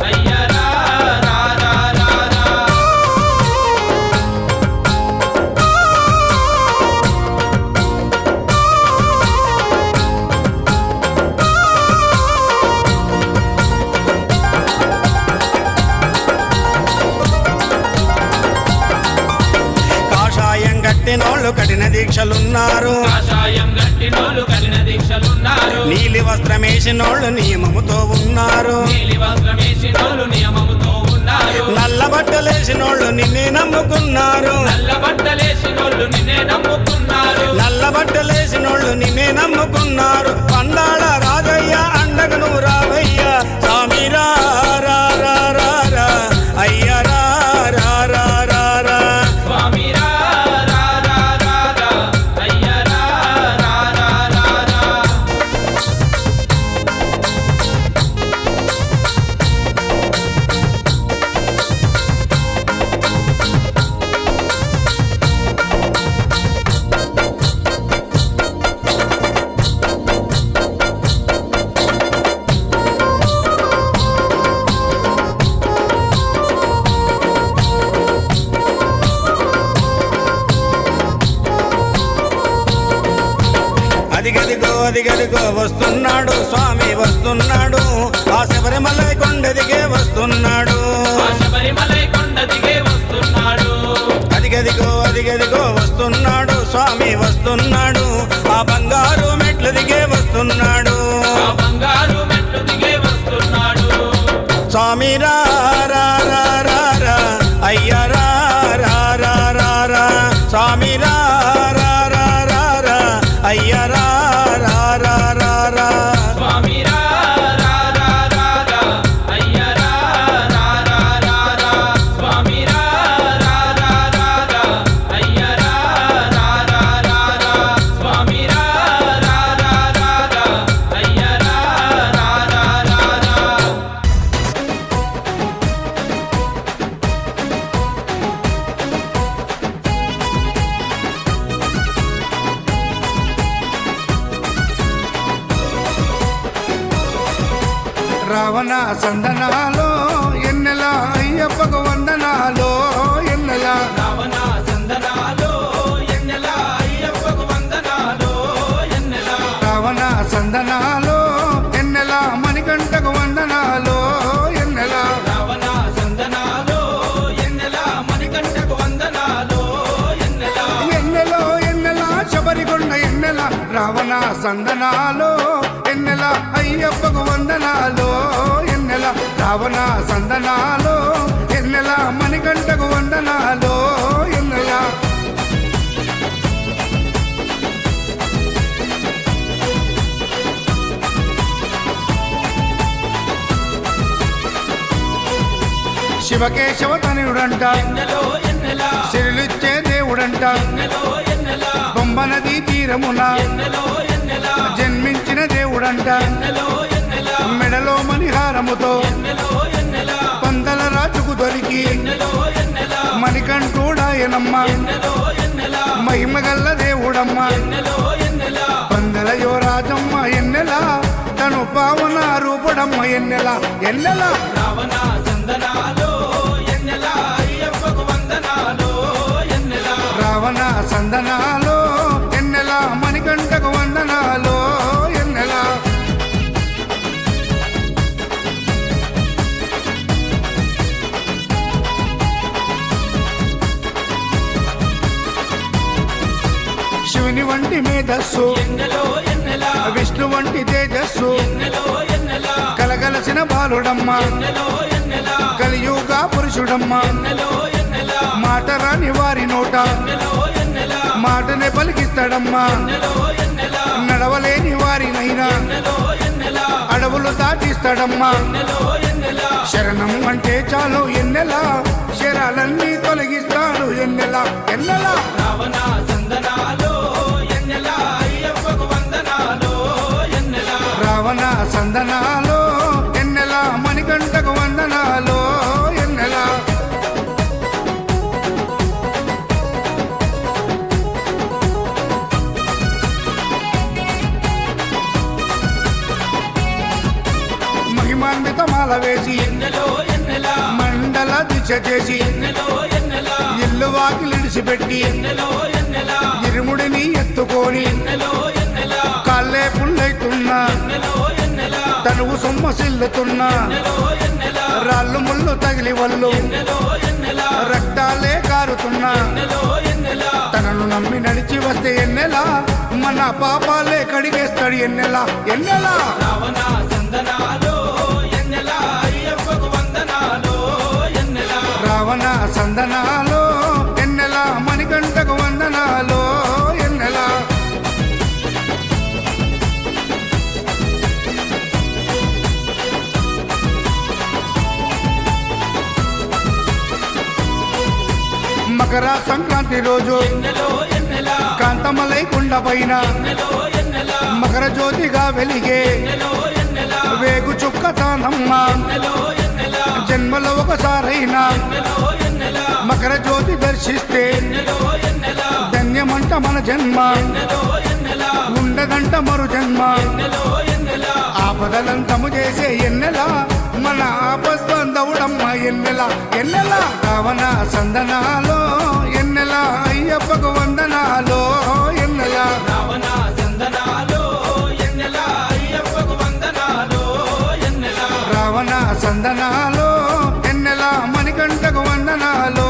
అయ్య రా రా రా రా రా కాషాయం కట్టినోళ్ళు కఠిన దీక్షలున్నారు కాషాయం గట్టినోళ్ళు కఠిన దీక్షలున్నారు నీలి వస్త్రమేసినోళ్ళు నియమముతో ఉన్నారు నీలి వస్త్రమేసినోళ్ళు నియమముతో ఉన్నారు నల్ల బట్టలేసినోళ్ళు నిన్నే నమ్ముకున్నారు నల్ల బట్టలేసినోళ్ళు నిన్నే నమ్ముకున్నారు నల్ల బట్టలేసినోళ్ళు నిన్నే నమ్ముకున్నారు పండాల రాజయ్య అండగ నువ్వు రావయ్యా స్వామి రా రా రా రా రా అయ్య రా రా రా రా రా స్వామి రా రా రా రా రా అయ్య రా రా రా రా రా అదిగదిగో అదిగదిగో వస్తున్నాడు స్వామి వస్తున్నాడు ఆ శబరిమల కొండ దిగే వస్తున్నాడు ఆ శబరిమలై కొండ దిగే వస్తున్నాడు అదిగదిగో అదిగదిగో వస్తున్నాడు స్వామి వస్తున్నాడు ఆ బంగారు మెట్లు దిగే వస్తున్నాడు ఆ బంగారు మెట్లు దిగే వస్తున్నాడు స్వామి రా రా రా రా రా అయ్య రా రా రా రా రా స్వామి రా రా రా రా రా అయ్య రా రా రా రా రా స్వామి రా రా రా రా రా అయ్య రా రా రా రా రా స్వామి రా రా రా రా రా అయ్య రా రా రా రా రా స్వామి రా రా రా రా రా అయ్య రా రా రా రా రా రావణ సందనాలో ఎన్నెల అయ్యప్పకు వందనాలో ఎన్నెల రావణ సందనాలో ఎన్నెల అయ్యప్పకు వందనాలో ఎన్నెల రావణ సందనాలో ఎన్నెల మణికంఠకు వందనాలో ఎన్నెల రావణ సందనాలో ఎన్నెల మణికంఠకు వందనాలో ఎన్నెల ఎన్నెలో ఎన్నెల శబరికొండ ఎన్నెల రావణ సందనాలో ఎన్నెల అయ్యప్పకు వందనాలో ఎన్నెల రావణ సందనాలో ఎన్నెల మణికంఠకు వందనాలో ఎన్నెల శివకేశవ తనయుడంట ఎన్నెలో ఎన్నెల సిరులిచ్చే దేవుడంట ఎన్నెలో ఎన్నెల బొమ్మ పంబనది తీరమున జన్మించిన దేవుడంట మెడలో మణిహారముతో పందల రాజుకు దొరికి మణికంఠుడాయనమ్మ మహిమగల్ల దేవుడమ్మ పందల యువరాజమ్మ ఎన్నెల తను పావన రూపుడమ్మ ఎన్నెల ఎన్నెల రావణ సందనాలో ఎన్నెల అయ్యప్పకు వందనాలో ఎన్నెల రావణ సందనాలో ఎన్నెల మణికంఠకు వందనాలో ఎన్నెల శివుని వంటి మేధస్సు ఎన్నెలో ఎన్నెల విష్ణు వంటి తేజస్సు ఎన్నెలో ఎన్నెల కలగలసిన బాలుడమ్మ ఎన్నెలో ఎన్నెల కలియుగ పురుషుడమ్మ ఎన్నెలో ఎన్నెల మాట రాని వారి నోట ఎన్నెలో ఎన్నెల మాటనే పలికిస్తాడమ్మా ఎన్నెలో ఎన్నెల నడవలేని వారినైనా ఎన్నెలో ఎన్నెల అడవులు దాటిస్తాడమ్మా ఎన్నెలో ఎన్నెల శరణం అంటే చాలు ఎన్నెల శరాలన్నీ తొలగిస్తాడు ఎన్నెల ఎన్నెల రావణ సందనాలో ఎన్నెల అయ్యప్పకు వందనాలో ఎన్నెల రావణ సందనాలో ఎన్నెల మణికంఠకు వందనాలో ఎన్నెల మహిమాన్విత మాల వేసి ఎన్నెలో ఎన్నెల మండల దిశ చేసి ఎన్నెలో ఎన్నెల ఇల్లు వాకిలిడిసిపెట్టి ఎన్నెలో ఎన్నెల ఇరుముడిని ఎత్తుకొని ఎన్నెలో ఎన్నెల కాళ్ళే పుల్లైతున్నా ఎన్నెలో ఎన్నెల తనువు సొమ్మసిల్లుతున్నా ఎన్నెలో ఎన్నెల రాళ్ళు ముళ్ళు తగిలి వల్లు ఎన్నెలో ఎన్నెల రక్తాలే కారుతున్నా ఎన్నెలో ఎన్నెల తనను నమ్మి నడిచి వస్తే ఎన్నెలా మన పాపాలే కడిగేస్తాడు ఎన్నెలా ఎన్నెలా రావణ సందనాలో ఎన్నెల అయ్యప్పకు వందనాలో ఎన్నెల రావణ సందనాలో ఎన్నెలా మణికంఠకు వందనాలో ఎన్నెలా మకర సంక్రాంతి రోజు ఎన్నెలో ఎన్నెల కాంతమలై కుండ పైన ఎన్నెలో ఎన్నెల మకర జ్యోతిగా వెలిగే ఎన్నెలో ఎన్నెల వేగు చుక్క తానమ్మ ఎన్నెలో ఎన్నెల జన్మలో ఒకసారైనా ఎన్నెలో ఎన్నెల మకర జ్యోతి దర్శిస్తే ఎన్నెలో ఎన్నెల ధన్యమంట మన జన్మ ఎన్నెలో ఎన్నెల ఉండదంట మరు జన్మ ఎన్నెలో ఎన్నెల ఆపదలంతము చేసే ఎన్నెల మన ఆపద్బంధవుడమ్మ ఎన్నెల ఎన్నెల రావణ సందనాలో ఎన్నెల అయ్యప్పకు వందనాలో ఎన్నెల రావణ సందనాలో ఎన్నెల అయ్యప్పకు వందనాలో ఎన్నెల రావణ సందనాలో ఎన్నెల మణికంఠకు వందనాలో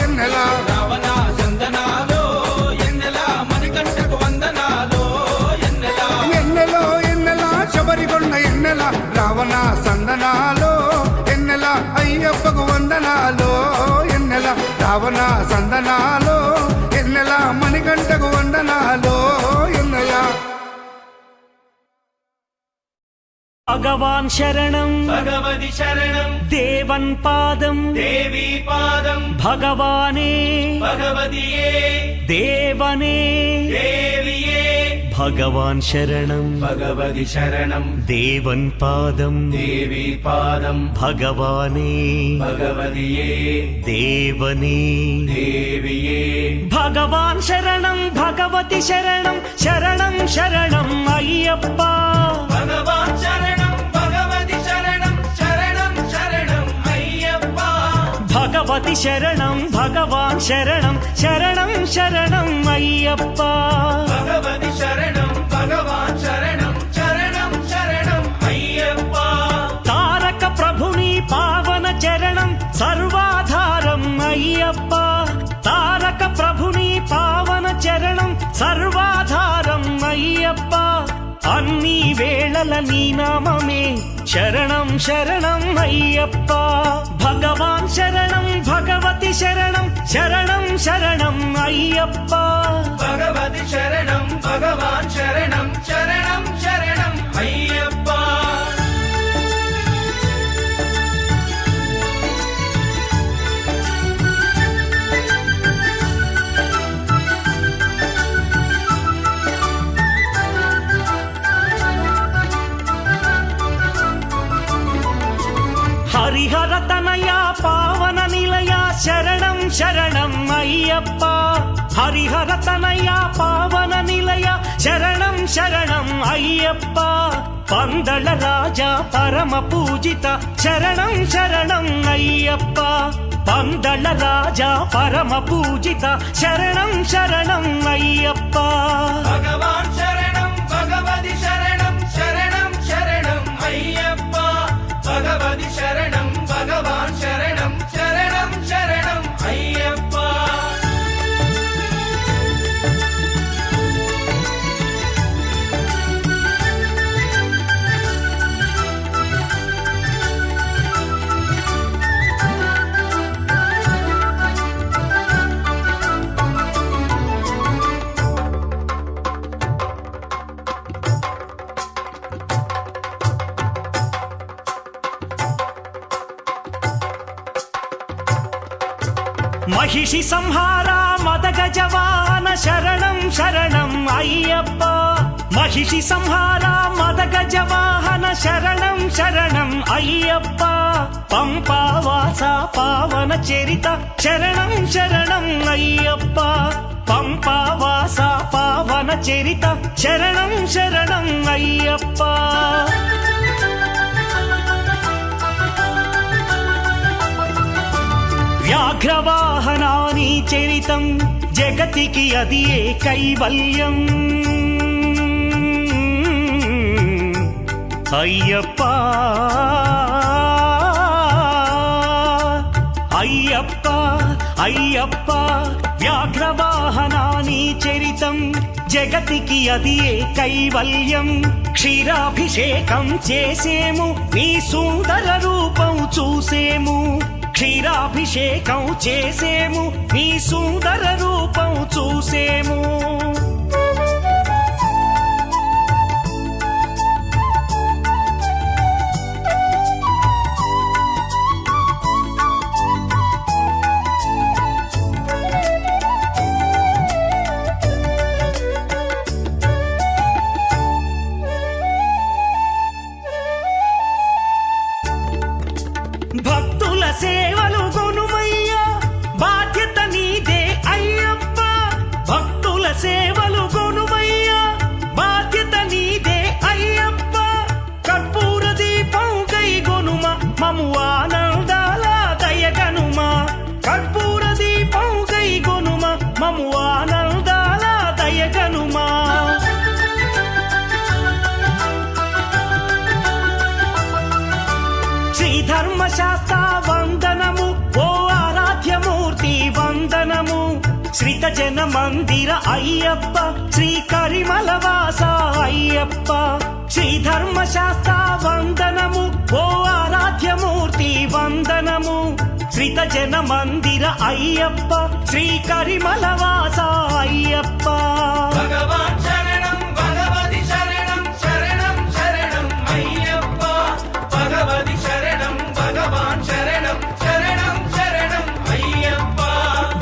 ఎన్నెల రావణ సందనాలో ఎన్నెల మణికంఠకు వందనాలో ఎన్నెల ఎన్నెలో ఎన్నెల శబరికొండ ఎన్నెల రావణ సందనాలో ఎన్నెల అయ్యప్పకు వందనాలో ఎన్నెల రావణ సందనాలో ఎన్నెల మణికంఠకు వందనాలో ఎన్నెల భగవాన్ శరణం భగవతి శరణం దేవన్ పాదం దేవి పాదం భగవానే భగవతియే దేవనే దేవియే భగవాన్ శరణం భగవతి శరణం దేవన్ పాదం దేవి పాదం భగవానే భగవతియే దేవనే దేవియే భగవాన్ శరణం భగవతి శరణం శరణం శరణం అయ్యప్ప భగవాన్ శరణం భగవతి శరణం శరణం శరణం అయ్యప్ప భగవతి శరణం భగవాన్ శరణం శరణం శరణం అయ్యప్ప భగవతి శరణం భగవాన్ శరణం శరణం శరణం అయ్యప్ప తారక ప్రభుని పావన చరణం సర్వాధారం అయ్యప్ప తారక ప్రభుని పావన చరణం సర్వాధారం అయ్యప్ప అన్ని వేళల నీ నామమే శరణం శరణం అయ్యప్ప భగవాన్ శరణం భగవతి శరణం శరణం శరణం అయ్యప్ప భగవతి శరణం భగవాన్ శరణం శరణం శరణం అయ్యప్ప అయ్యప్ప హరిహర తనయ పావన నిలయ శరణం శరణం అయ్యప్ప పందళ రాజా పరమ పూజిత శరణం శరణం అయ్యప్ప పందళ రాజా పరమ పూజిత శరణం శరణం అయ్యప్ప భగవాన్ శరణం భగవతి శరణం శరణం శరణం అయ్యప్ప భగవతి శరణం భగవాన్ శరణం శరణం శరణం అయ్యప్ప మహిషి సంహార మదగజ వాహన శరణం శరణం అయ్యప్ప మహిషి సంహార మదగజ వాహన శరణం శరణం అయ్యప్ప పంపావాస పావన చరిత శరణం శరణం అయ్యప్ప పంపావాస పావన చరిత శరణం శరణం అయ్యప్ప వ్యాఘ్రవాహనాని చరితం జగతికి అది ఏ కైవల్యం అయ్యప్ప అయ్యప్ప అయ్యప్ప వ్యాఘ్రవాహనాని చరితం జగతికి అది ఏ కైవల్యం క్షీరాభిషేకం చేసేము నీ సుందర రూపం చూసేము క్షీరాభిషేకం చేసేము నీ సుందర రూపం చూసేము భక్తుల సేవలు గొనుమయ్యా బాధ్యత నీదే అయ్యప్ప భక్తుల సేవలు గొనుమయ్యా బాధ్యత నీదే అయ్యప్ప కర్పూర దీపం కై గొనుమ మము ఆనందాల దయగనుమ కర్పూర దీపం కై గొనుమ మము ఆనందాల దయగనుమ శ్రీధర్మశాస్త్ర వందనము ఓ ఆరాధ్యమూర్తి వందనము శ్రీత జన మందిర అయ్యప్ప శ్రీ కరిమల వాస అయ్యప్ప శ్రీధర్మశాస్త్ర వందనము ఓ ఆరాధ్యమూర్తి వందనము శ్రీత జన మందిర అయ్యప్ప శ్రీ కరిమల వాస అయ్యప్ప భగవాన్ శరణం భగవతి శరణం శరణం శరణం అయ్యప్ప భగవతి శరణం భగవాన్ శరణం శరణం శరణం అయ్యప్ప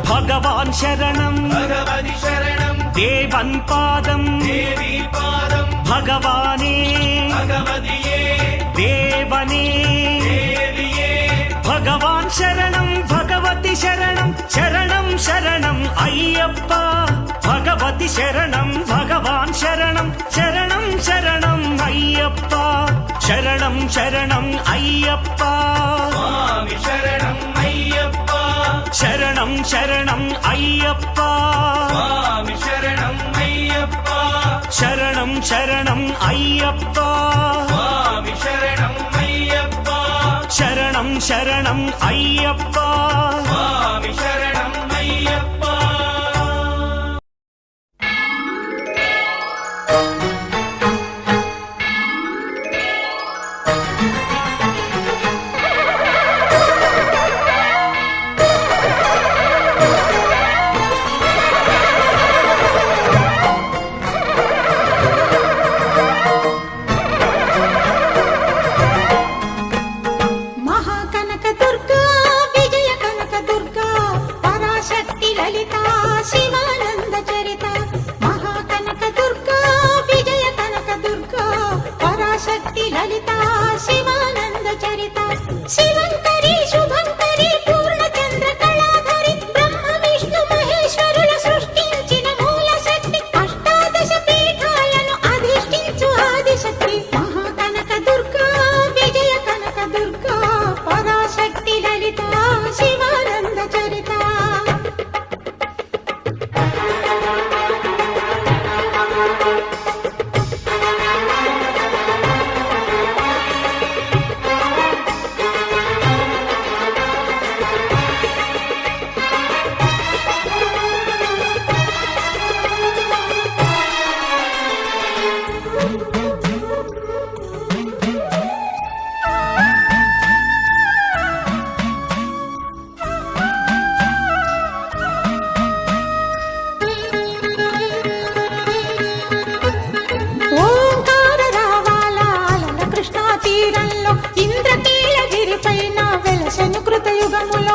భగవాన్ శరణం భగవతి శరణం దేవన్ పాదం దేవి పాదం భగవానే భగవతియే దేవనే దేవియే భగవాన్ శరణం భగవతి శరణం శరణం శరణం అయ్యప్ప భగవతి శరణం భగవాన్ శరణం శరణం శరణం అయ్యప్ప శరణం శరణం అయ్యప్ప స్వామి శరణం అయ్యప్ప శరణం శరణం అయ్యప్ప స్వామి శరణం అయ్యప్ప శరణం శరణం అయ్యప్ప స్వామి శరణం అయ్యప్ప శరణం శరణం అయ్యప్ప స్వామి శరణం అయ్యప్ప మహాకనక దుర్గా విజయ కనక దుర్గా పరాశక్తి లలిత శనుకృత యుగములో